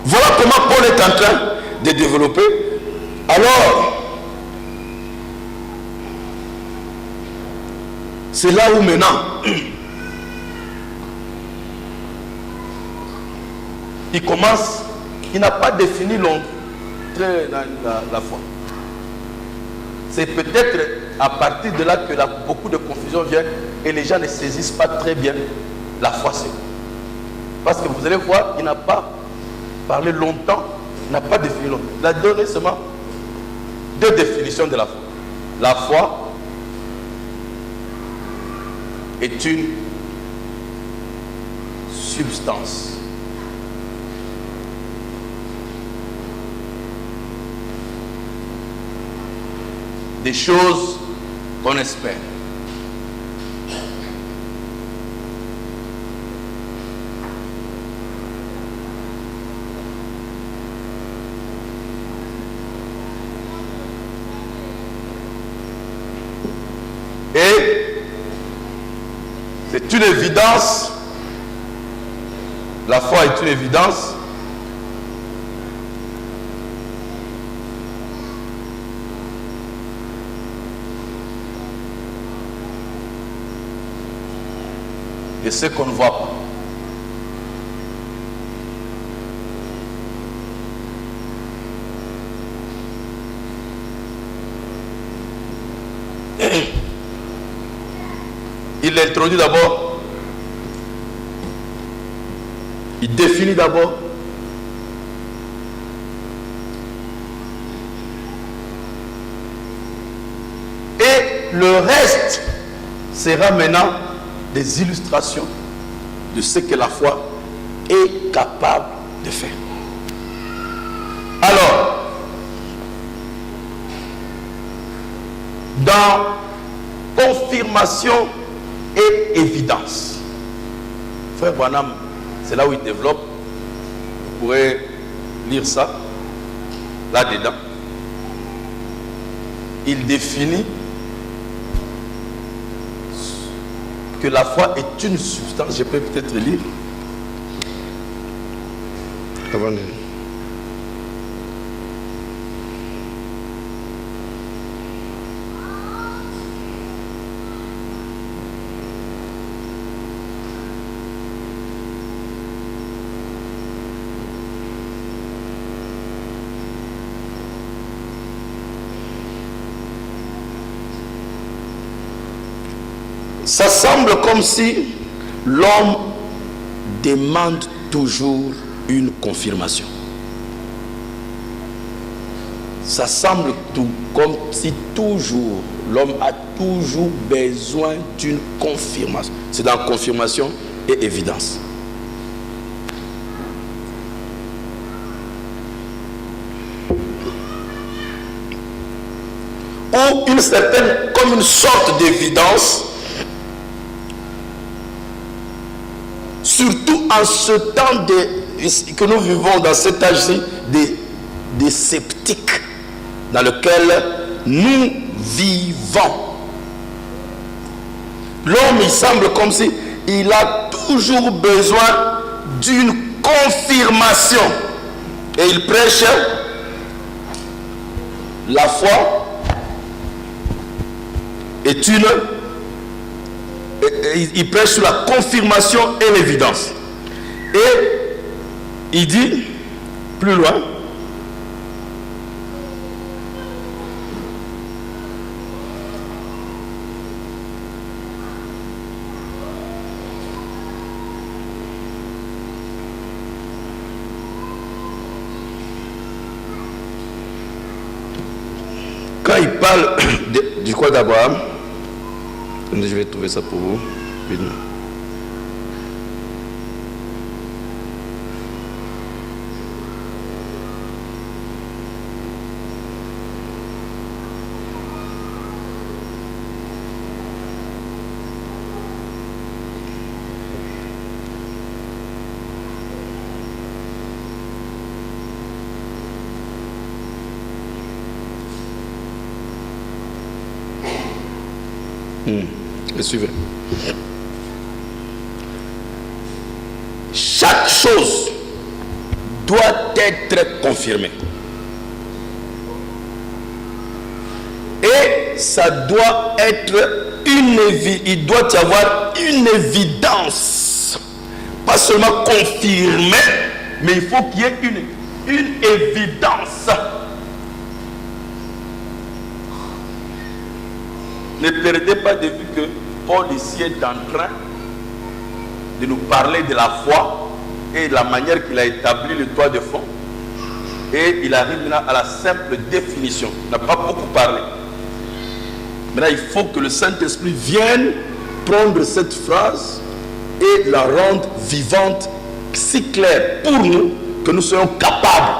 [SPEAKER 2] Voilà comment Paul est en train de développer. Alors, c'est là où maintenant il commence, il n'a pas défini la foi. C'est peut-être à partir de là que beaucoup de confusion vient et les gens ne saisissent pas très bien la foi. Parce que vous allez voir, il n'a pas parlé longtemps, il n'a pas défini longtemps. Il a donné seulement 2 définitions de la foi. La foi est une substance. Des choses qu'on espère. Et c'est une évidence. La foi est une évidence. Et ce qu'on ne voit pas. Il introduit d'abord, il définit d'abord, et le reste sera maintenant des illustrations de ce que la foi est capable de faire. Alors, dans confirmation et évidence, Frère Branham, c'est là où il développe, vous pourrez lire ça, là-dedans. Il définit que la foi est une substance. Je peux peut-être lire. Ça semble comme si l'homme demande toujours une confirmation. Ça semble tout comme si toujours l'homme a toujours besoin d'une confirmation. C'est dans confirmation et évidence. Ou une certaine, comme une sorte d'évidence. Surtout en ce temps que nous vivons dans cet âge-ci des sceptiques dans lequel nous vivons. L'homme, il semble comme si il a toujours besoin d'une confirmation. Et il prêche la foi est une... Il prêche sur la confirmation et l'évidence. Et il dit plus loin, parle du croix d'Abraham. Je vais trouver ça pour vous. Suivez. Chaque chose doit être confirmée. Et ça doit être il doit y avoir une évidence. Pas seulement confirmée, mais il faut qu'il y ait une évidence. Ne perdez pas de vue que Paul ici est en train de nous parler de la foi et de la manière qu'il a établi le toit de fond. Et il arrive maintenant à la simple définition. Il n'a pas beaucoup parlé. Maintenant, il faut que le Saint-Esprit vienne prendre cette phrase et la rendre vivante, si claire pour nous, que nous soyons capables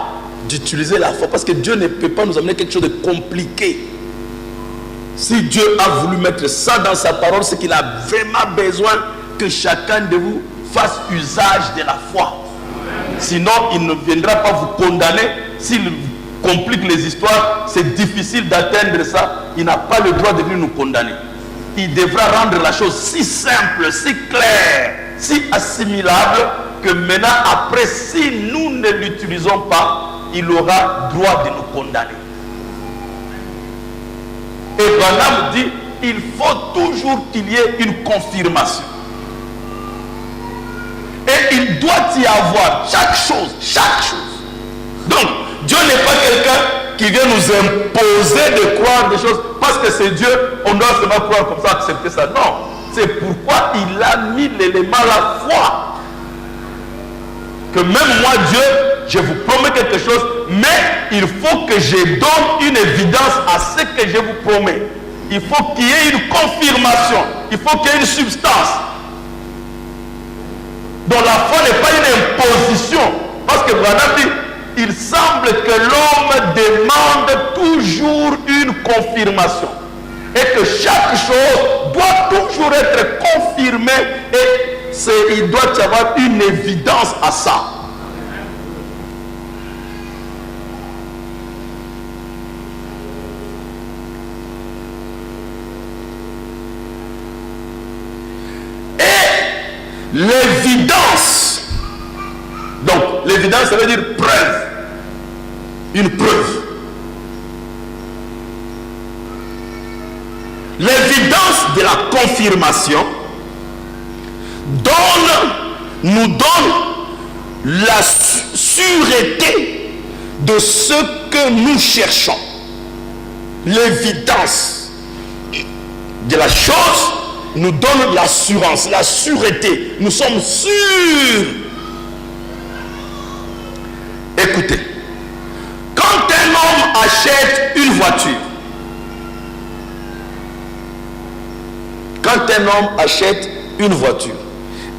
[SPEAKER 2] d'utiliser la foi. Parce que Dieu ne peut pas nous amener quelque chose de compliqué. Si Dieu a voulu mettre ça dans sa parole, c'est qu'il a vraiment besoin que chacun de vous fasse usage de la foi. Sinon, il ne viendra pas vous condamner. S'il complique les histoires, c'est difficile d'atteindre ça. Il n'a pas le droit de venir nous condamner. Il devra rendre la chose si simple, si claire, si assimilable, que maintenant, après, si nous ne l'utilisons pas, il aura droit de nous condamner. Et Branham dit, il faut toujours qu'il y ait une confirmation. Et il doit y avoir chaque chose. Donc, Dieu n'est pas quelqu'un qui vient nous imposer de croire des choses parce que c'est Dieu, on doit seulement croire comme ça, accepter ça. Non, c'est pourquoi il a mis l'élément la foi. Que même moi, Dieu, je vous promets quelque chose, mais il faut que je donne une évidence à ce que je vous promets. Il faut qu'il y ait une confirmation. Il faut qu'il y ait une substance. Donc la foi n'est pas une imposition. Parce que Branham dit, il semble que l'homme demande toujours une confirmation. Et que chaque chose doit toujours être confirmée et il doit y avoir une évidence à ça. Et l'évidence, donc l'évidence ça veut dire preuve, une preuve. L'évidence de la confirmation nous donne la sûreté de ce que nous cherchons. L'évidence de la chose nous donne l'assurance, la sûreté. Nous sommes sûrs. Écoutez, quand un homme achète une voiture,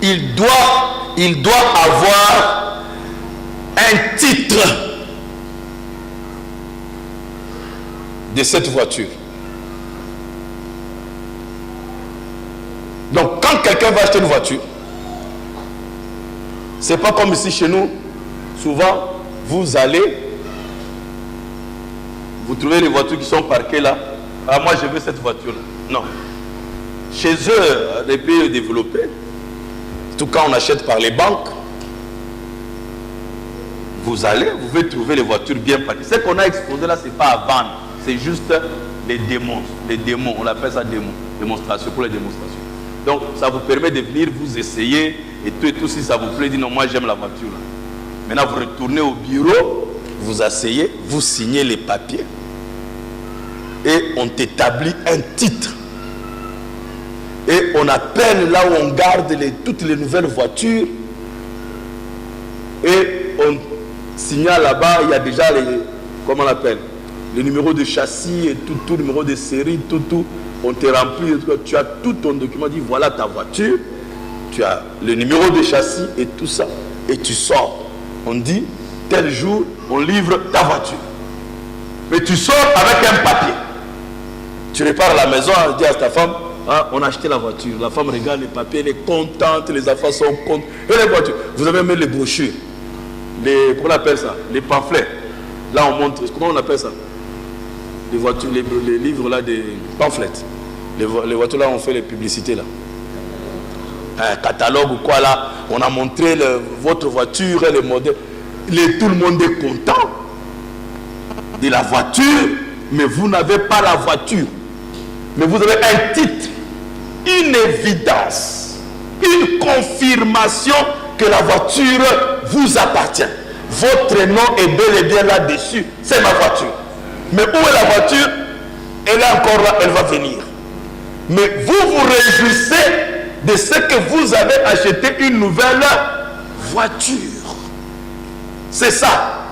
[SPEAKER 2] il doit avoir un titre de cette voiture. Donc, quand quelqu'un va acheter une voiture, c'est pas comme ici chez nous. Souvent, vous allez, vous trouvez les voitures qui sont parquées là. Ah, moi, je veux cette voiture-là. Non. Chez eux, les pays développés, tout quand on achète par les banques, vous pouvez trouver les voitures bien parquées. Ce qu'on a exposé là, ce n'est pas à vendre. C'est juste les démons. Les démons, on appelle ça démonstration, pour les démonstrations. Donc, ça vous permet de venir vous essayer et tout, si ça vous plaît, dites non, moi j'aime la voiture. Maintenant, vous retournez au bureau, vous asseyez, vous signez les papiers et on établit un titre. Et on appelle là où on garde toutes les nouvelles voitures et on signale là-bas, il y a déjà comment on appelle, le numéro de châssis et tout numéro de série, tout, on te remplit, tu as tout ton document, dit voilà ta voiture, tu as le numéro de châssis et tout ça, et tu sors. On dit, tel jour, on livre ta voiture. Mais tu sors avec un papier. Tu repars à la maison, dis à ta femme, ah, on a acheté la voiture. La femme regarde les papiers, elle est contente, les enfants sont contents. Et les voitures, vous avez mis les brochures, comment on appelle ça? Les pamphlets. Là, on montre, comment on appelle ça? Les voitures, les livres là, des pamphlets. Les voitures là, on fait les publicités là. Un catalogue ou quoi là, on a montré votre voiture et le modèle. Tout le monde est content de la voiture, mais vous n'avez pas la voiture. Mais vous avez un titre, une évidence, une confirmation que la voiture vous appartient. Votre nom est bel et bien là-dessus, c'est ma voiture. Mais où est la voiture? Elle est encore là, elle va venir. Mais vous vous réjouissez de ce que vous avez acheté une nouvelle voiture. C'est ça.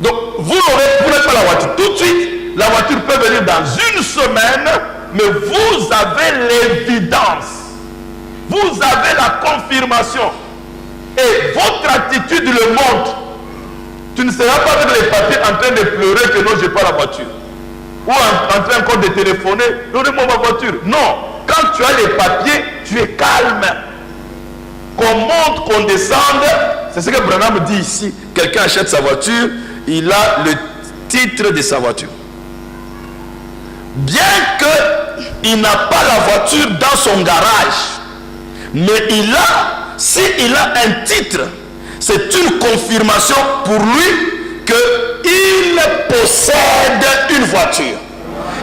[SPEAKER 2] Donc, vous n'aurez pas la voiture tout de suite. La voiture peut venir dans une semaine, mais vous avez l'évidence. Vous avez la confirmation. Et votre attitude le montre. Tu ne seras pas avec les papiers en train de pleurer que non, je n'ai pas la voiture. Ou en train encore de téléphoner, donnez-moi ma voiture. Non, quand tu as les papiers, tu es calme. Qu'on monte, qu'on descende, c'est ce que Branham dit ici. Quelqu'un achète sa voiture, il a le titre de sa voiture. Bien qu'il n'a pas la voiture dans son garage, mais s'il a un titre, c'est une confirmation pour lui qu'il possède une voiture.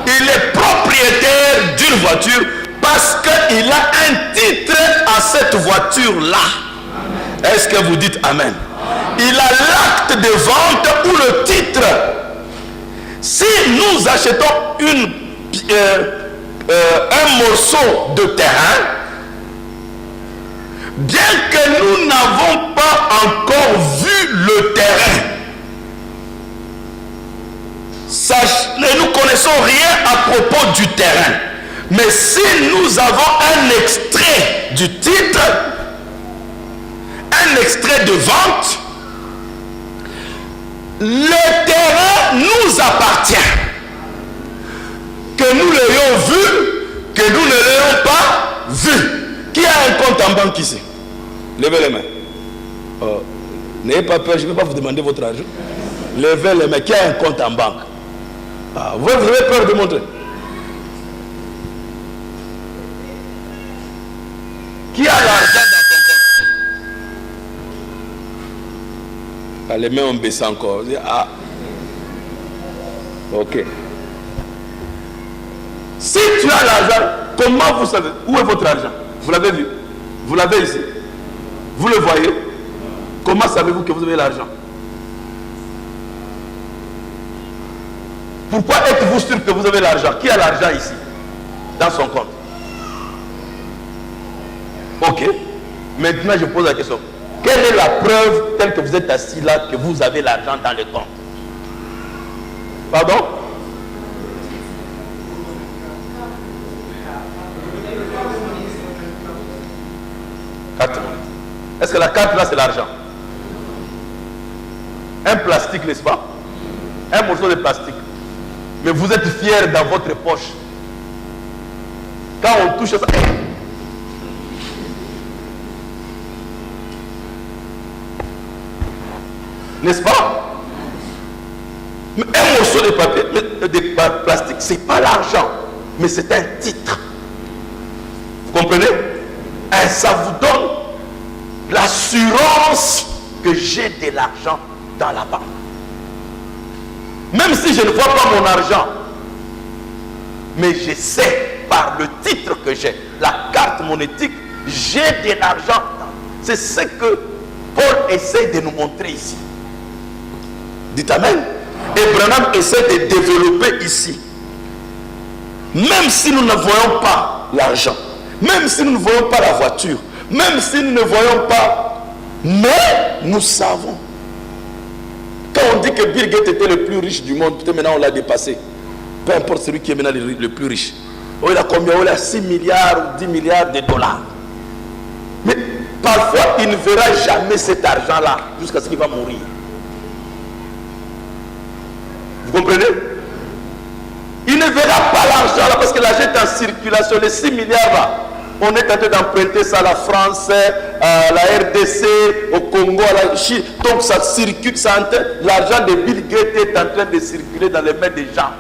[SPEAKER 2] Il est propriétaire d'une voiture parce qu'il a un titre à cette voiture-là. Est-ce que vous dites Amen? Il a l'acte de vente ou le titre. Si nous achetons un morceau de terrain, bien que nous n'avons pas encore vu le terrain, nous ne connaissons rien à propos du terrain. Mais si nous avons un extrait du titre, un extrait de vente, le terrain nous appartient. Que nous l'ayons vu, que nous ne l'ayons pas vu. Qui a un compte en banque ici? Levez les mains. N'ayez pas peur, je ne vais pas vous demander votre argent. Levez les mains. Qui a un compte en banque? Vous avez peur de montrer? Qui a l'argent dans ton compte? Les mains ont baissé encore. Ah. Ok. Si tu as l'argent, comment vous savez? Où est votre argent? Vous l'avez vu? Vous l'avez ici? Vous le voyez? Comment savez-vous que vous avez l'argent? Pourquoi êtes-vous sûr que vous avez l'argent? Qui a l'argent ici? Dans son compte? Ok. Maintenant, je pose la question. Quelle est la preuve, telle que vous êtes assis là, que vous avez l'argent dans le compte? Pardon? Carte monnaie. Est-ce que la carte là, c'est l'argent? Un plastique, n'est-ce pas? Un morceau de plastique. Mais vous êtes fiers dans votre poche. Quand on touche ça, n'est-ce pas? Mais un morceau de papier, de plastique, c'est pas l'argent, mais c'est un titre. Vous comprenez? Et ça vous donne l'assurance que j'ai de l'argent dans la banque. Même si je ne vois pas mon argent, mais je sais par le titre que j'ai, la carte monétique, j'ai de l'argent. C'est ce que Paul essaie de nous montrer ici. Dites Amen. Et Branham essaie de développer ici. Même si nous ne voyons pas l'argent, même si nous ne voyons pas la voiture, même si nous ne voyons pas, mais nous savons. Quand on on dit que Bill Gates était le plus riche du monde, peut-être maintenant on l'a dépassé. Peu importe celui qui est maintenant le plus riche. Oh, il a combien? Oh, il a 6 milliards ou 10 milliards de dollars. Mais parfois, il ne verra jamais cet argent-là jusqu'à ce qu'il va mourir. Vous comprenez? Il ne verra pas l'argent là parce que l'argent est en circulation. Les 6 milliards là, on est en train d'emprunter ça à la France, à la RDC, au Congo, à la Chine. Donc ça circule, l'argent de Bill Gates est en train de circuler dans les mains des gens.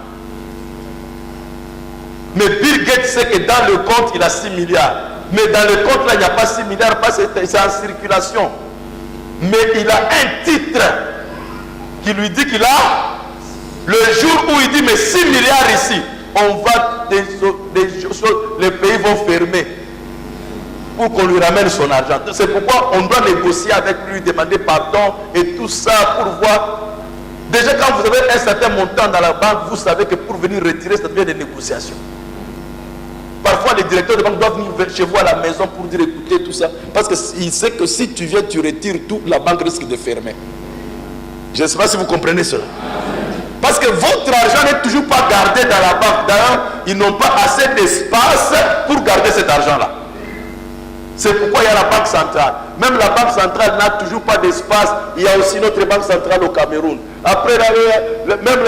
[SPEAKER 2] Mais Bill Gates sait que dans le compte, il a 6 milliards. Mais dans le compte là, il n'y a pas 6 milliards parce que c'est en circulation. Mais il a un titre qui lui dit qu'il a, le jour où il dit mais 6 milliards ici, on va les pays vont fermer pour qu'on lui ramène son argent. C'est pourquoi on doit négocier avec lui, demander pardon et tout ça pour voir. Déjà quand vous avez un certain montant dans la banque, vous savez que pour venir retirer, ça devient des négociations. Parfois les directeurs de banque doivent venir chez vous à la maison pour dire écoutez tout ça. Parce qu'il sait que si tu viens, tu retires tout, la banque risque de fermer. Je ne sais pas si vous comprenez cela. Parce que votre argent n'est toujours pas gardé dans la banque. D'ailleurs, ils n'ont pas assez d'espace pour garder cet argent-là. C'est pourquoi il y a la banque centrale. Même la banque centrale n'a toujours pas d'espace. Il y a aussi notre banque centrale au Cameroun. Après, même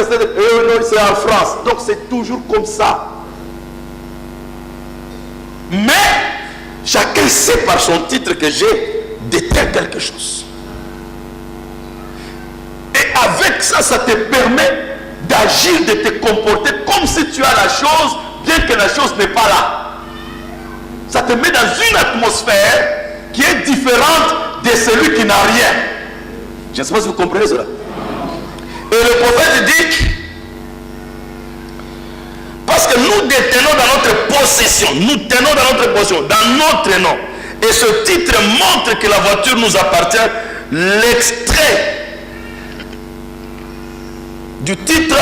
[SPEAKER 2] c'est en France. Donc c'est toujours comme ça. Mais chacun sait par son titre que j'ai détient quelque chose. Et avec ça, ça te permet d'agir, de te comporter comme si tu as la chose, bien que la chose n'est pas là. Ça te met dans une atmosphère qui est différente de celui qui n'a rien. Je ne sais pas si vous comprenez cela. Et le prophète dit, parce que nous détenons dans notre possession, nous tenons dans notre possession, dans notre nom. Et ce titre montre que la voiture nous appartient. L'extrait du titre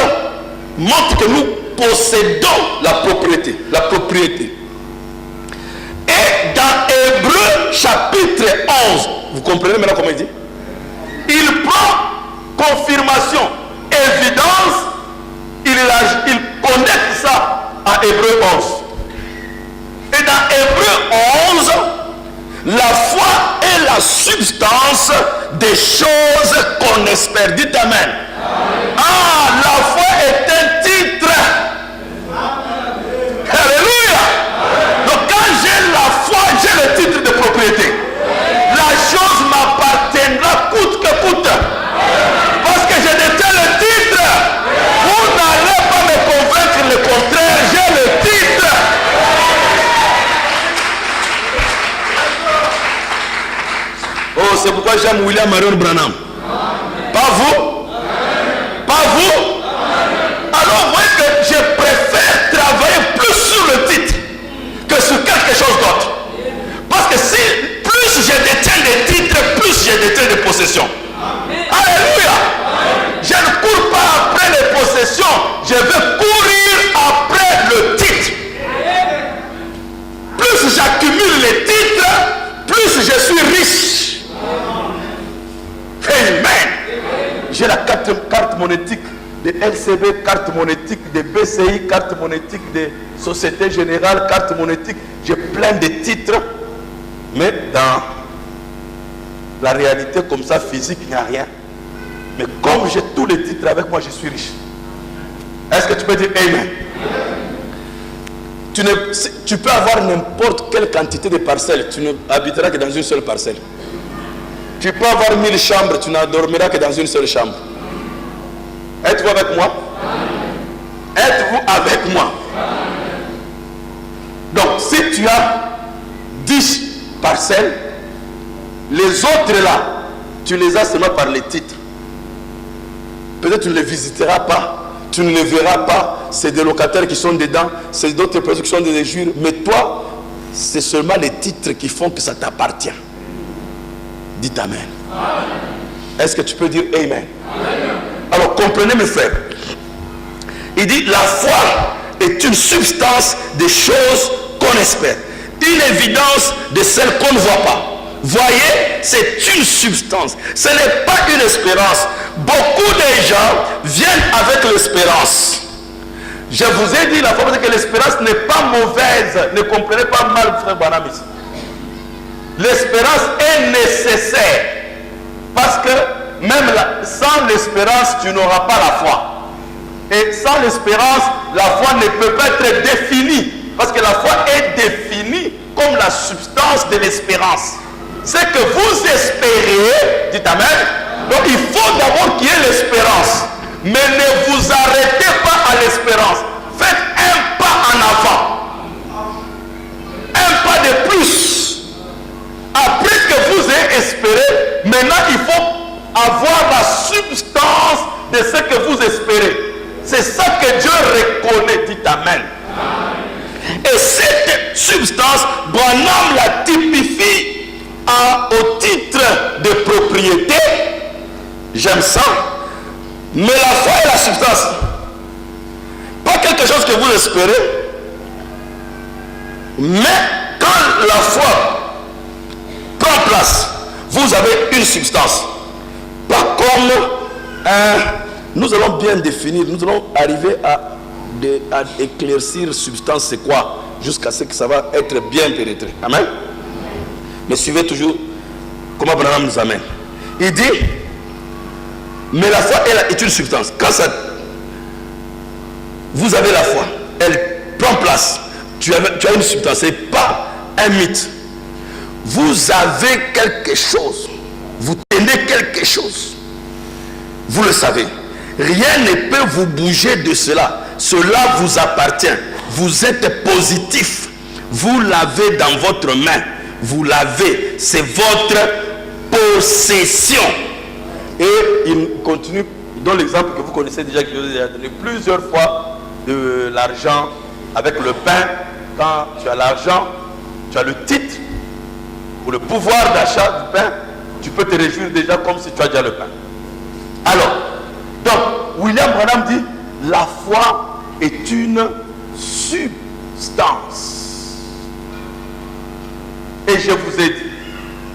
[SPEAKER 2] montre que nous possédons la propriété. La propriété. Et dans Hébreux chapitre 11, vous comprenez maintenant comment il dit? Il prend confirmation, évidence, il connecte ça à Hébreux 11. Et dans Hébreux 11, la foi est la substance des choses qu'on espère. Dites Amen. Ah, la foi est un titre. Alléluia. Donc quand j'ai la foi, j'ai le titre de propriété. La chose m'appartiendra coûte que coûte. Parce que je détiens le titre. Vous n'allez pas me convaincre le contraire. J'ai le titre. Oh, c'est pourquoi j'aime William Marion Branham. Pas vous? Pas vous? Alors vous voyez que je préfère travailler plus sur le titre que sur quelque chose d'autre. Parce que si plus je détiens des titres, plus je détiens des possessions. Alléluia. Je ne cours pas après les possessions, je veux courir après le titre. Plus j'accumule les titres, plus je suis riche. Amen. J'ai la carte monétique de LCB, carte monétique de BCI, carte monétique de Société Générale, carte monétique. J'ai plein de titres. Mais dans la réalité comme ça, physique, il n'y a rien. Mais comme j'ai tous les titres avec moi, je suis riche. Est-ce que tu peux dire Amen? Tu peux avoir n'importe quelle quantité de parcelles. Tu ne habiteras que dans une seule parcelle. Tu peux avoir 1000 chambres, tu n'endormiras que dans une seule chambre. Êtes-vous avec moi? Êtes-vous avec moi? Donc, si tu as 10 parcelles, les autres là, tu les as seulement par les titres. Peut-être tu ne les visiteras pas, tu ne les verras pas, c'est des locataires qui sont dedans, c'est d'autres personnes qui sont des jures, mais toi, c'est seulement les titres qui font que ça t'appartient. Dites Amen. Est-ce que tu peux dire Amen? Amen. Alors comprenez mes frères. Il dit la foi est une substance des choses qu'on espère. Une évidence de celles qu'on ne voit pas. Voyez, c'est une substance. Ce n'est pas une espérance. beaucoup de gens viennent avec l'espérance. Je vous ai dit la fois que l'espérance n'est pas mauvaise. Ne comprenez pas mal, frère Branham ici. L'espérance est nécessaire. Parce que même sans l'espérance, tu n'auras pas la foi. Et sans l'espérance, la foi ne peut pas être définie. Parce que la foi est définie comme la substance de l'espérance. C'est que vous espérez, dites Amen. Donc il faut d'abord qu'il y ait l'espérance. Mais ne vous arrêtez pas à l'espérance. Faites un pas en avant. Un pas de plus. Après que vous ayez espéré, maintenant il faut avoir la substance de ce que vous espérez. C'est ça que Dieu reconnaît, dit Amen. Et cette substance, Branham la typifie au titre de propriété. J'aime ça. Mais la foi est la substance. Pas quelque chose que vous espérez. Mais quand la foi prend place, vous avez une substance. Pas comme nous allons bien définir, nous allons arriver à éclaircir substance c'est quoi, jusqu'à ce que ça va être bien pénétré. Amen. Mais suivez toujours comment Branham nous amène. Il dit, mais la foi est une substance. Quand ça, vous avez la foi, elle prend place. Tu as une substance, c'est pas un mythe. Vous avez quelque chose, vous tenez quelque chose. Vous le savez. Rien ne peut vous bouger de cela. Cela vous appartient. Vous êtes positif. Vous l'avez dans votre main. Vous l'avez. C'est votre possession. Et il continue. Il donne l'exemple que vous connaissez déjà, que je vous ai donné plusieurs fois, de l'argent avec le pain. Quand tu as l'argent, tu as le titre ou le pouvoir d'achat du pain, tu peux te réjouir déjà comme si tu as déjà le pain. Alors, donc, William Branham dit, la foi est une substance. Et je vous ai dit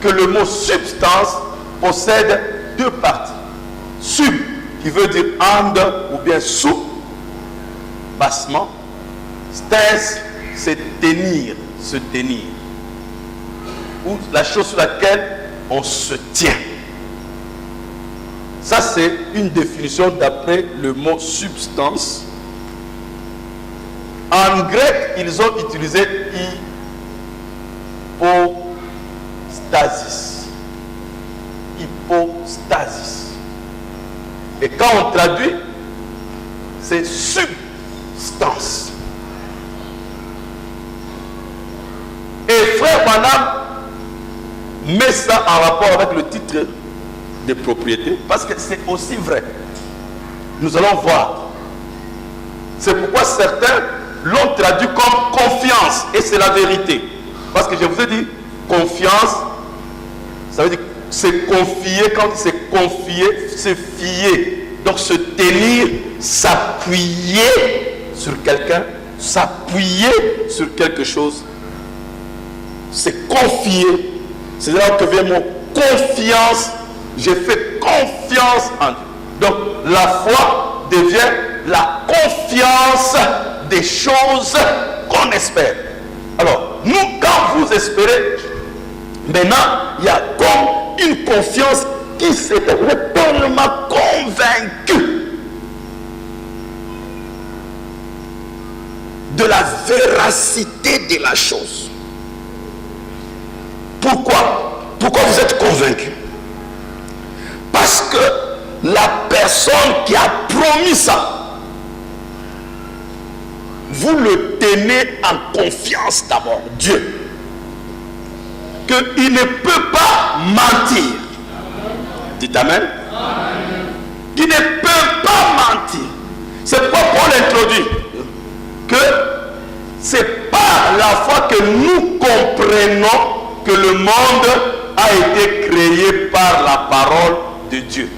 [SPEAKER 2] que le mot substance possède deux parties. Sub, qui veut dire and ou bien sous, bassement. Stance, c'est tenir, se tenir. Ou la chose sur laquelle on se tient. Ça, c'est une définition d'après le mot substance. En grec, ils ont utilisé hypostasis. Hypostasis. Et quand on traduit, c'est substance. Et frère Branham met ça en rapport avec le titre de propriété, parce que c'est aussi vrai. Nous allons voir. C'est pourquoi certains l'ont traduit comme confiance, et c'est la vérité. Parce que je vous ai dit, confiance, ça veut dire c'est confier. Quand c'est confier, c'est fier. Donc se tenir, s'appuyer sur quelqu'un, s'appuyer sur quelque chose, c'est confier. C'est là que vient mon confiance. J'ai fait confiance en Dieu. Donc la foi devient la confiance des choses qu'on espère. Alors, nous, quand vous espérez, maintenant, il y a comme une confiance qui s'est totalement convaincue de la véracité de la chose. Pourquoi? Pourquoi vous êtes convaincu? Parce que la personne qui a promis ça, vous le tenez en confiance d'abord, Dieu. Qu'il ne peut pas mentir. Dites Amen. Il ne peut pas mentir. C'est pourquoi Paul introduit que c'est par la foi que nous comprenons que le monde a été créé par la parole de Dieu.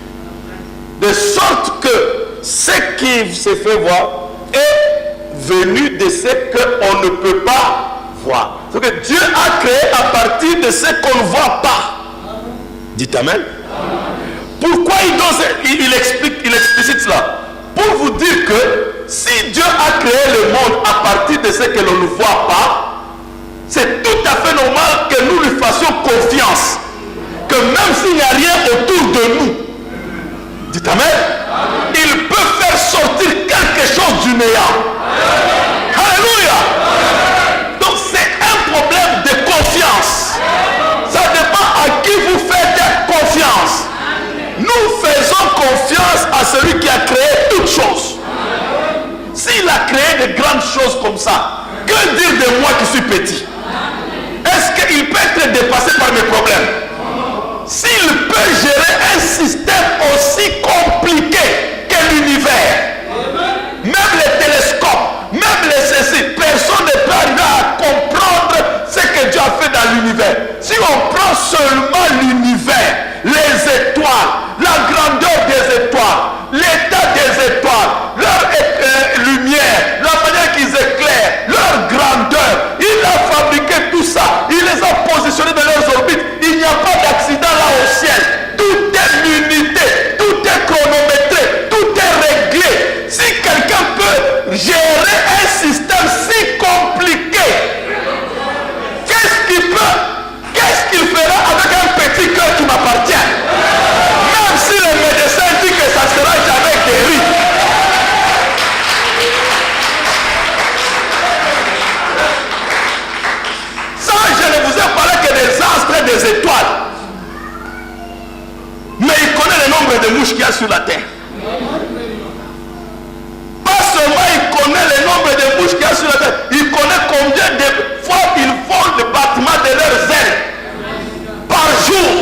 [SPEAKER 2] De sorte que ce qui se fait voir est venu de ce qu'on ne peut pas voir. C'est que Dieu a créé à partir de ce qu'on ne voit pas. Dites Amen. Pourquoi il explicite cela? Pour vous dire que si Dieu a créé le monde à partir de ce que l'on ne voit pas, c'est tout à fait normal que nous lui fassions confiance. Que même s'il n'y a rien autour de nous, dites Amen, il peut faire sortir quelque chose du néant. Alléluia. Donc c'est un problème de confiance. Ça dépend à qui vous faites confiance. Nous faisons confiance à celui qui a créé toutes choses. S'il a créé de grandes choses comme ça, que dire de moi qui suis petit? Est-ce qu'il peut être dépassé par mes problèmes? S'il peut gérer un système aussi compliqué que l'univers, même les télescopes, même les ceci, personne ne peut arriver à comprendre ce que Dieu a fait dans l'univers. Si on prend seulement l'univers, les étoiles, la grandeur des étoiles, l'état des étoiles, leur lumière, la manière qu'ils éclairent, leur grandeur, il a fabriqué tout ça, il les a positionnés dans leurs orbites. Il n'y a pas d'accident là au ciel. Tout est l'unité, tout est chronométré, tout est réglé. Si quelqu'un peut gérer un système si compliqué, qu'est-ce qu'il fera avec un petit cœur qui m'appartient? Même si le médecin dit que ça ne sera jamais guéri. Ça, je ne vous ai parlé que des astres et des étoiles. Mais il connaît le nombre de mouches qu'il y a sur la terre. Pas seulement il connaît le nombre de mouches qu'il y a sur la terre, il connaît combien de fois ils font le battement de leurs ailes par jour.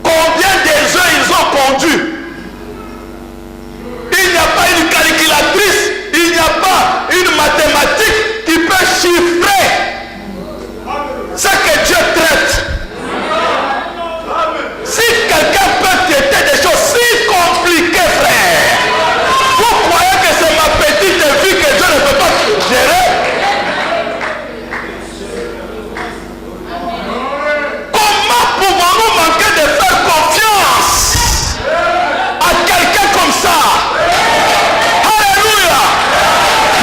[SPEAKER 2] Combien des œufs ils ont conduits. Il n'y a pas une calculatrice, il n'y a pas une mathématique qui peut chiffrer ce que Dieu traite. Si quelqu'un peut traiter des choses si compliquées, frère, vous croyez que c'est ma petite vie que Dieu ne peut pas gérer? Comment pouvons-nous manquer de faire confiance à quelqu'un comme ça? Alléluia.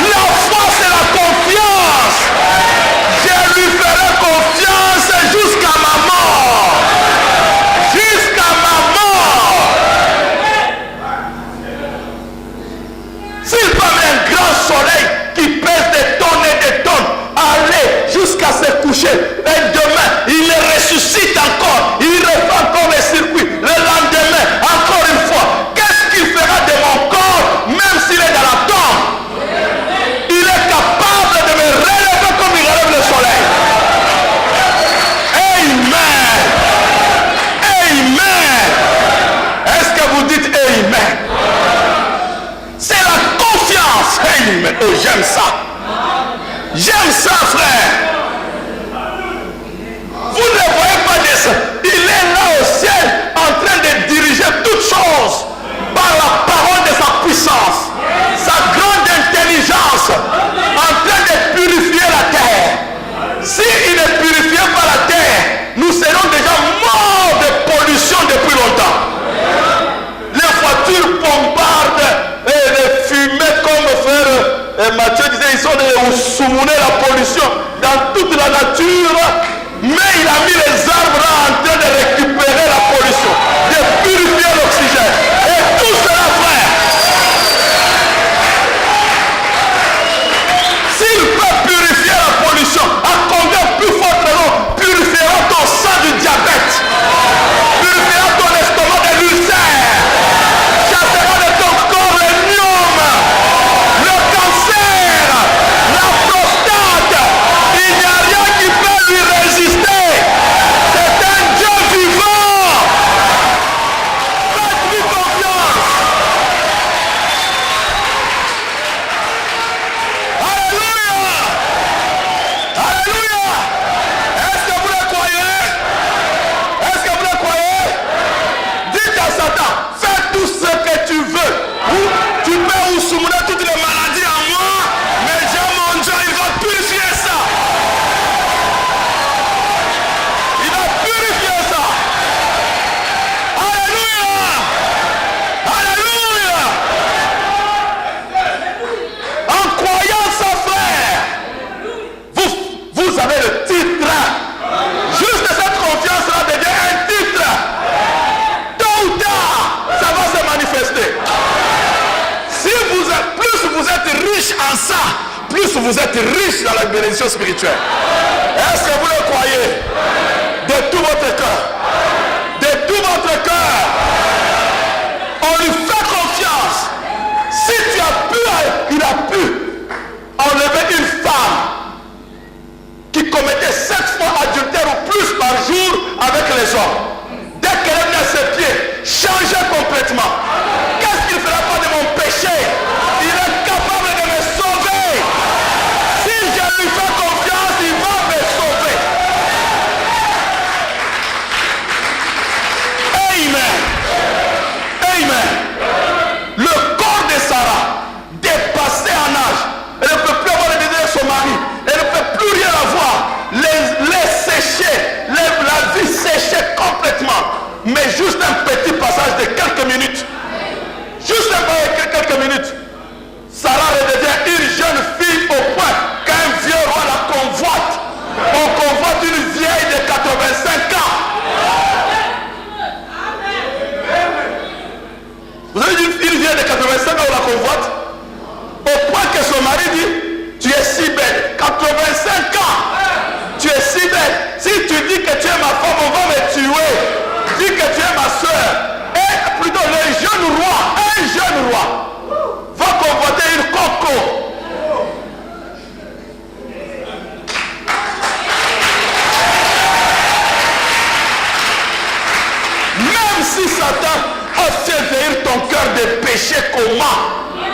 [SPEAKER 2] La foi, c'est la confiance. Je lui ferai confiance jusqu'à ma mort. Jusqu'à ma mort. S'il peut mettre un grand soleil qui pèse des tonnes et des tonnes, aller jusqu'à se coucher, et demain, il le ressuscite encore, il refait encore les circuits, le lendemain, encore une fois, qu'est-ce qu'il fera de mon corps, même s'il est dans la tombe? Il est capable de me relever comme il relève le soleil. Amen. Amen. Est-ce que vous dites Amen? C'est la confiance. Amen. Oh, j'aime ça. J'aime ça, frère. Vous ne voyez pas de ça. Il est là au ciel en train de diriger toutes choses par la parole de sa puissance, sa grande intelligence, en train de purifier la terre. S'il ne purifiait pas la terre, nous serions déjà morts de pollution depuis longtemps. Les voitures bombardent et les fumées, comme frère Mathieu disait, ils sont des soumounés la pollution dans toute la nature, mais il a mis les arbres en train de récupérer la pollution, de purifier l'oxygène. Et tout cela, frère, s'il peut purifier la pollution, à combien plus forte raison purifiera ton sang du diabète, purifiera ton estomac de l'ulcère, chassera de ton corps le myome, le cancer, la prostate. Il n'y a rien qui peut lui résister. C'est un Dieu vivant. riche en ça, plus vous êtes riche dans la bénédiction spirituelle. Est-ce que vous le croyez? De tout votre cœur. De tout votre cœur. On lui fait confiance. Si tu as pu, il a pu enlever une femme qui commettait 7 fois adultère ou plus par jour avec les hommes. Dès qu'elle est venue à ses pieds, changer complètement. Qu'est-ce qu'il ne fera pas de mon péché? Il est capable de me sauver. Si je lui fais confiance, il va me sauver. Amen. Amen. Le corps de Sarah, dépassé en âge, elle ne peut plus avoir le désir de son mari, elle ne peut plus rien avoir, les sécher, la vie séchée complètement, mais juste un petit passage de quelques minutes, juste un passage de quelques minutes, Sarah redevient une jeune fille au point qu'un vieux roi la convoite. On convoite une vieille de 85 ans. Vous avez dit une vieille de 85 ans, on la convoite, au point que son mari dit, tu es si belle, 85 ans, tu es si belle, si tu dis que tu es ma femme, on va me tuer, dis que tu es ma soeur, et plutôt le jeune roi, un jeune roi, va convoiter une coco. Même si Satan a fait venir ton cœur de péché, comment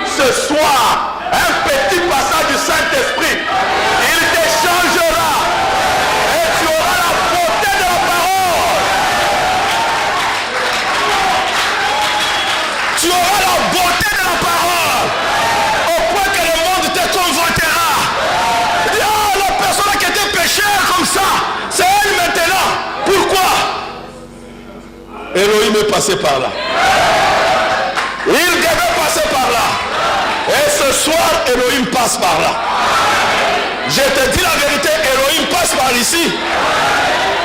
[SPEAKER 2] ce soir, un petit passage du Saint-Esprit, il te changera et tu auras la beauté de la parole. Tu auras la beauté de la parole au point que le monde te convoitera. Il dit, ah, la personne qui était pécheur comme ça, c'est elle maintenant. Pourquoi? Elohim est passé par là. Il devait passer par là. Et ce soir, Elohim passe par là. Je te dis la vérité, Elohim passe par ici.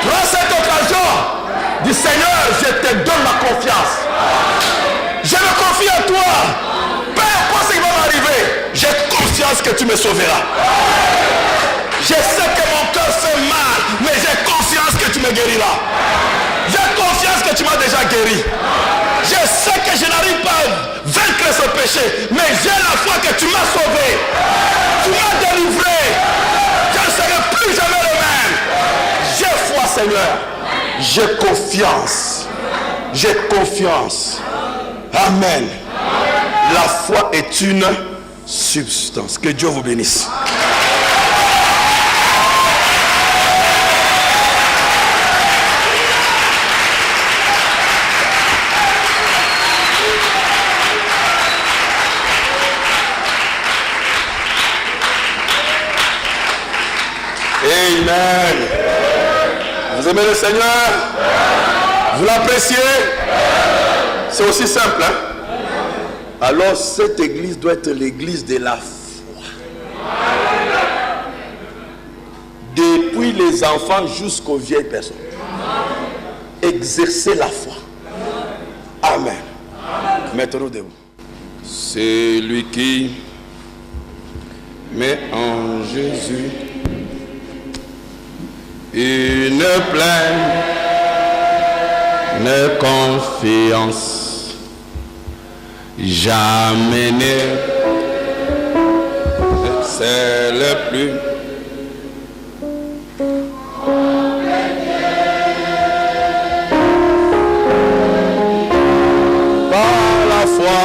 [SPEAKER 2] Prends cette occasion. Dis Seigneur, je te donne ma confiance. Je me confie à toi. Peu importe ce qui va m'arriver, j'ai confiance que tu me sauveras. Je sais que mon cœur fait mal, mais j'ai confiance que tu me guériras. J'ai confiance que tu m'as déjà guéri. Je sais que je n'arrive pas à vaincre ce péché, mais j'ai la foi que tu m'as sauvé. Tu m'as délivré. Je ne serai plus jamais le même. J'ai foi, Seigneur. J'ai confiance. J'ai confiance. Amen. La foi est une substance. Que Dieu vous bénisse. Amen. Vous aimez le Seigneur? Vous l'appréciez? C'est aussi simple, hein? Alors cette église doit être l'église de la foi. Depuis les enfants jusqu'aux vieilles personnes. Exercer la foi. Amen. Mettons-nous debout. C'est lui qui met en Jésus une pleine confiance, jamais né, c'est le plus par la foi.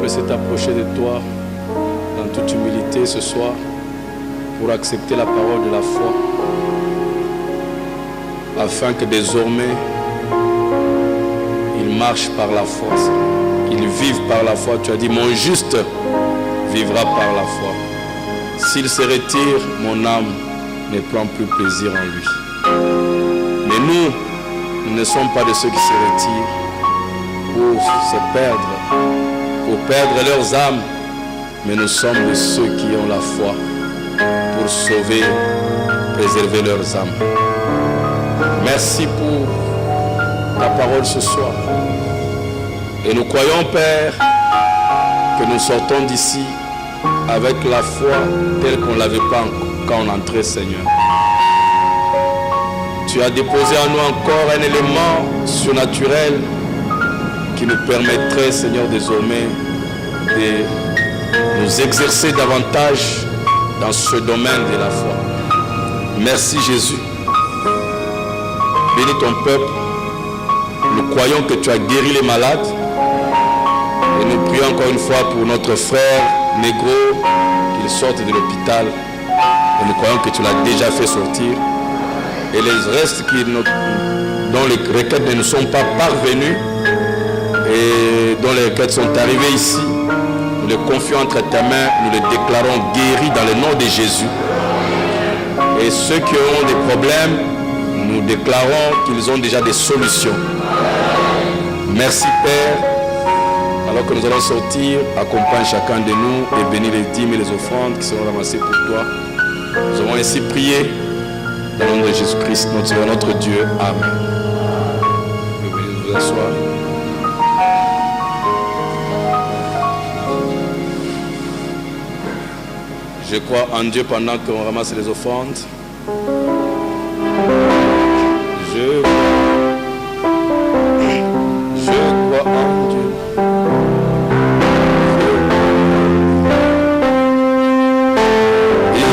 [SPEAKER 1] puissions t'approcher de toi dans toute humilité ce soir pour accepter la parole de la foi, afin que désormais ils marchent par la foi, ils vivent par la foi. Tu as dit, mon juste vivra par la foi. S'il se retire, mon âme ne prend plus plaisir en lui. Mais nous ne sommes pas de ceux qui se retirent pour se perdre, pour perdre leurs âmes, mais nous sommes de ceux qui ont la foi pour sauver, préserver leurs âmes. Merci pour ta parole ce soir. Et nous croyons, Père, que nous sortons d'ici avec la foi telle qu'on ne l'avait pas quand on entrait, Seigneur. Tu as déposé en nous encore un élément surnaturel qui nous permettrait, Seigneur, désormais de nous exercer davantage dans ce domaine de la foi. Merci Jésus. Bénis ton peuple. Nous croyons que tu as guéri les malades. Et nous prions encore une fois pour notre frère Négro, qu'il sorte de l'hôpital. Et nous croyons que tu l'as déjà fait sortir. Et les restes dont les requêtes ne nous sont pas parvenues et dont les requêtes sont arrivées ici, nous les confions entre tes mains, nous les déclarons guéris dans le nom de Jésus. Et ceux qui ont des problèmes, nous déclarons qu'ils ont déjà des solutions. Merci Père. Alors que nous allons sortir, accompagne chacun de nous et bénis les dîmes et les offrandes qui seront ramassées pour toi. Nous avons ainsi prié dans le nom de Jésus-Christ, notre Seigneur, notre Dieu. Amen. Veuillez vous asseoir. Je crois en Dieu pendant qu'on ramasse les offrandes. Je crois en Dieu.
[SPEAKER 3] Je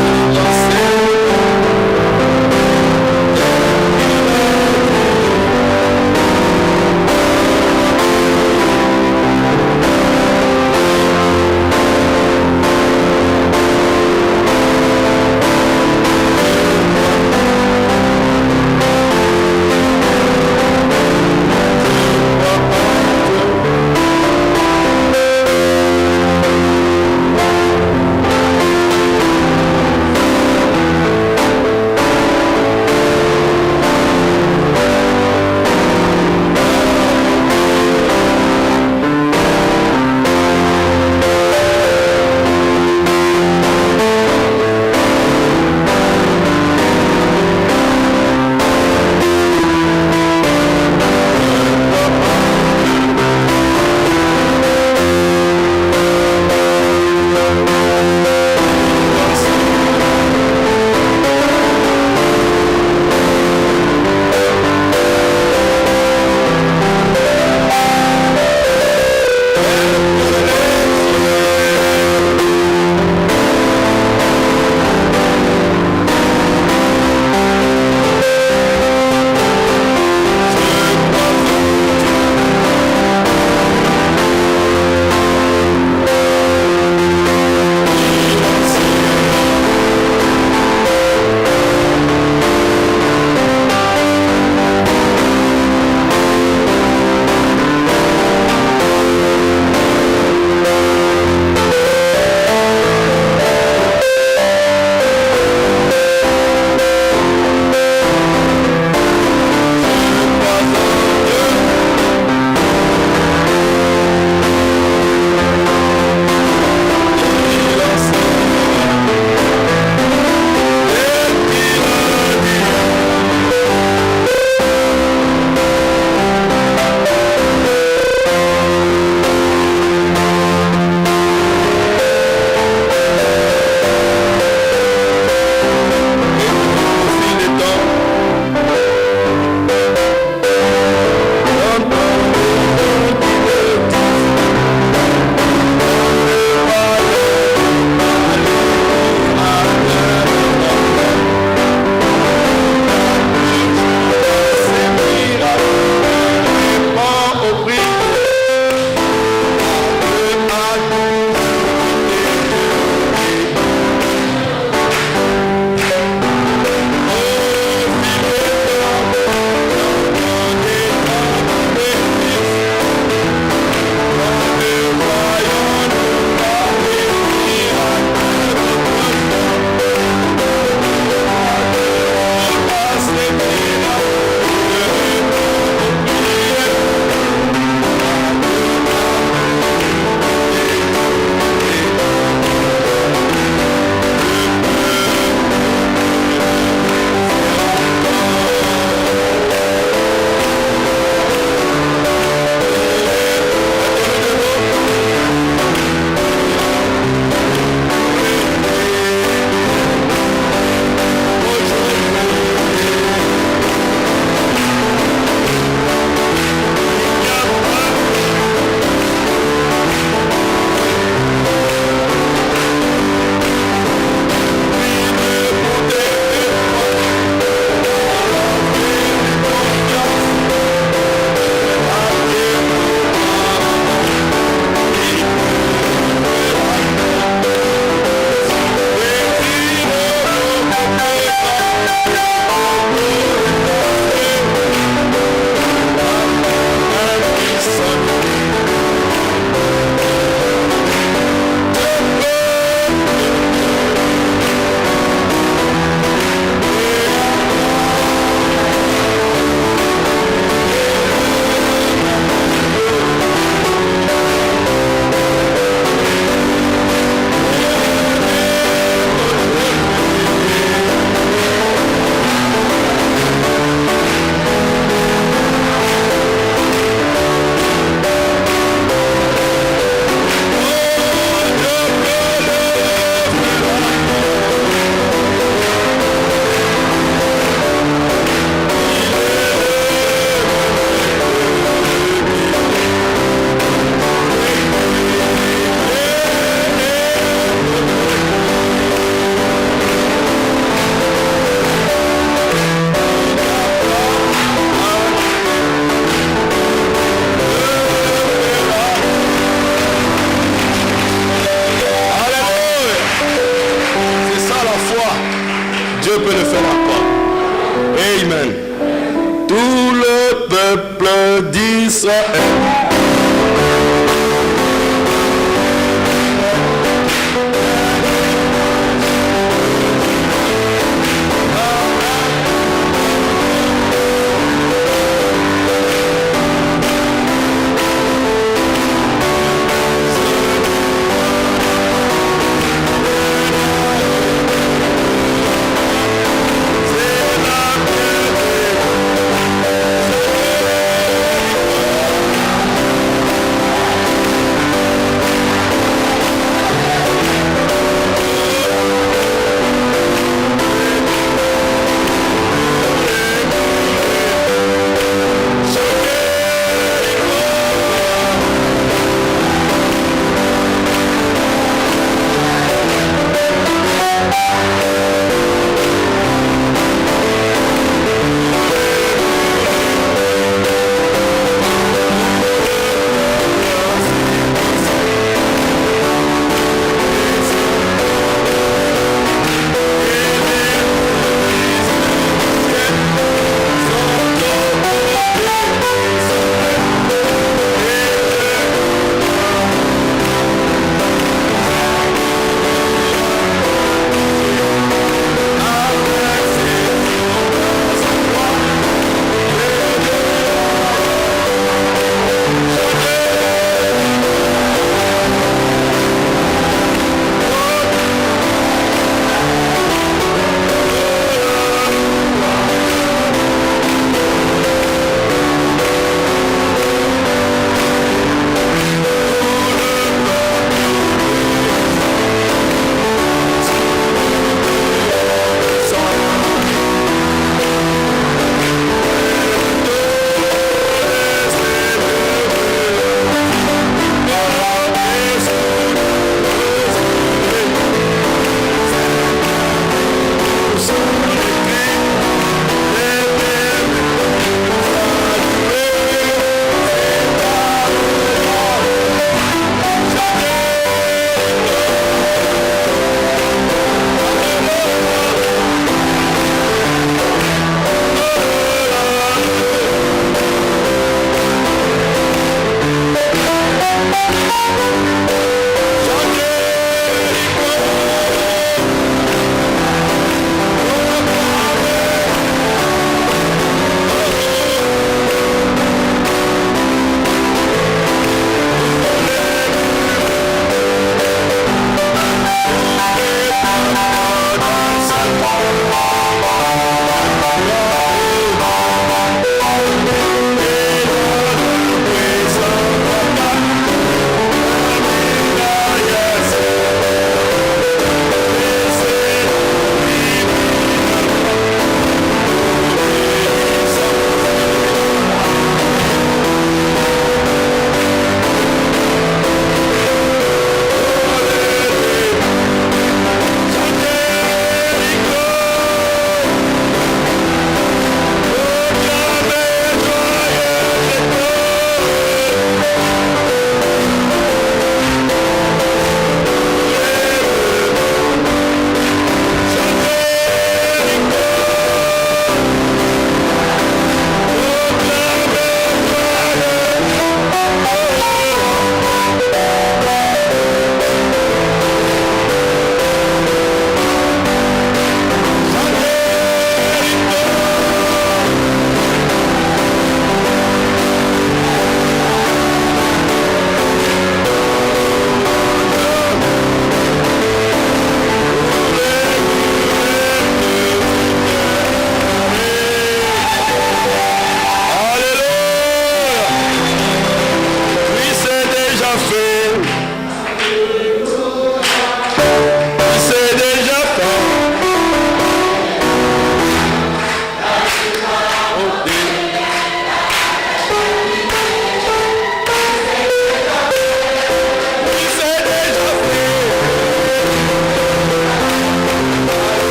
[SPEAKER 2] Fils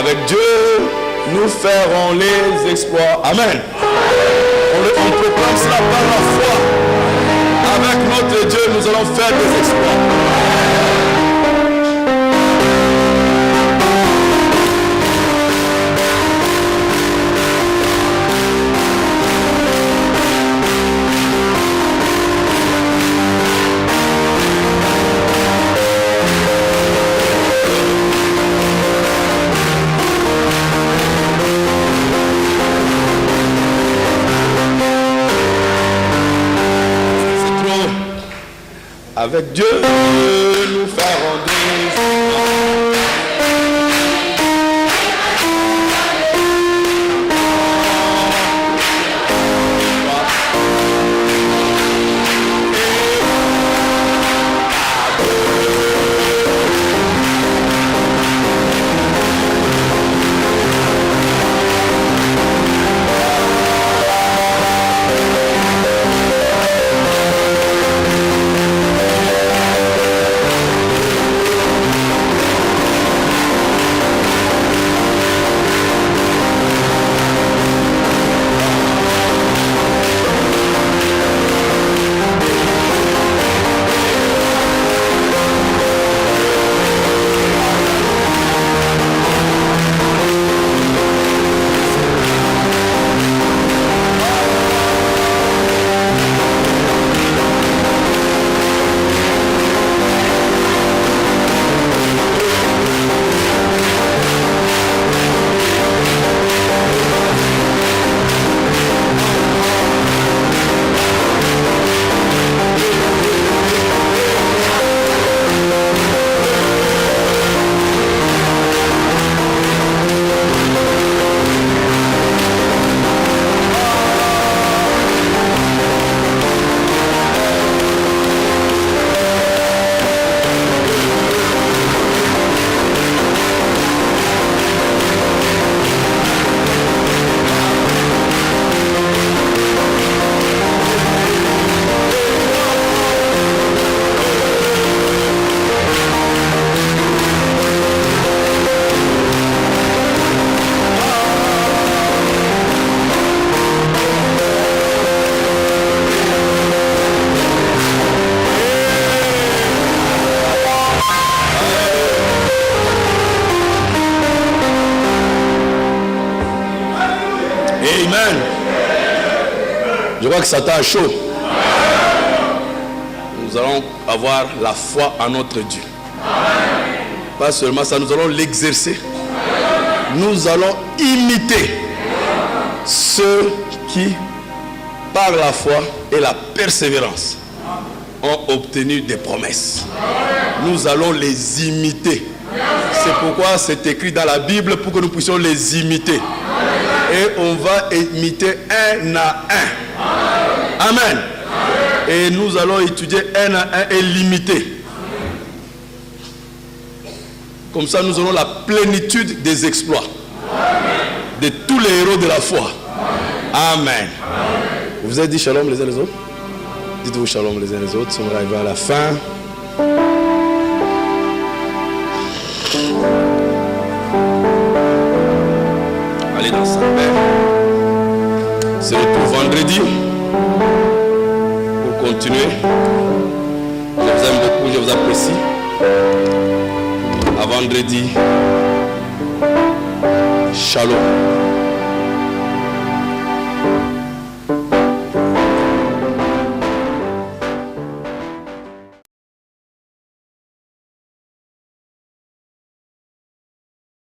[SPEAKER 2] Avec Dieu, nous ferons les exploits. Amen. On proclame cela par la foi. Avec notre Dieu, nous allons faire des exploits. Avec Dieu, nous ferons des exploits. Je crois que Satan est chaud. Nous allons avoir la foi en notre Dieu. Pas seulement ça, nous allons l'exercer. Nous allons imiter ceux qui, par la foi et la persévérance, ont obtenu des promesses. Nous allons les imiter. C'est pourquoi c'est écrit dans la Bible pour que nous puissions les imiter. Et on va imiter un à un. Amen. Et nous allons étudier un à un et l'imiter. Comme ça, nous aurons la plénitude des exploits de tous les héros de la foi. Amen. Vous avez dit shalom les uns les autres? Dites-vous shalom les uns les autres. Nous sommes arrivés à la fin. Allez dans sa paix. Se retrouve vendredi pour continuer. Je vous aime beaucoup, je vous apprécie. À vendredi. Shalom.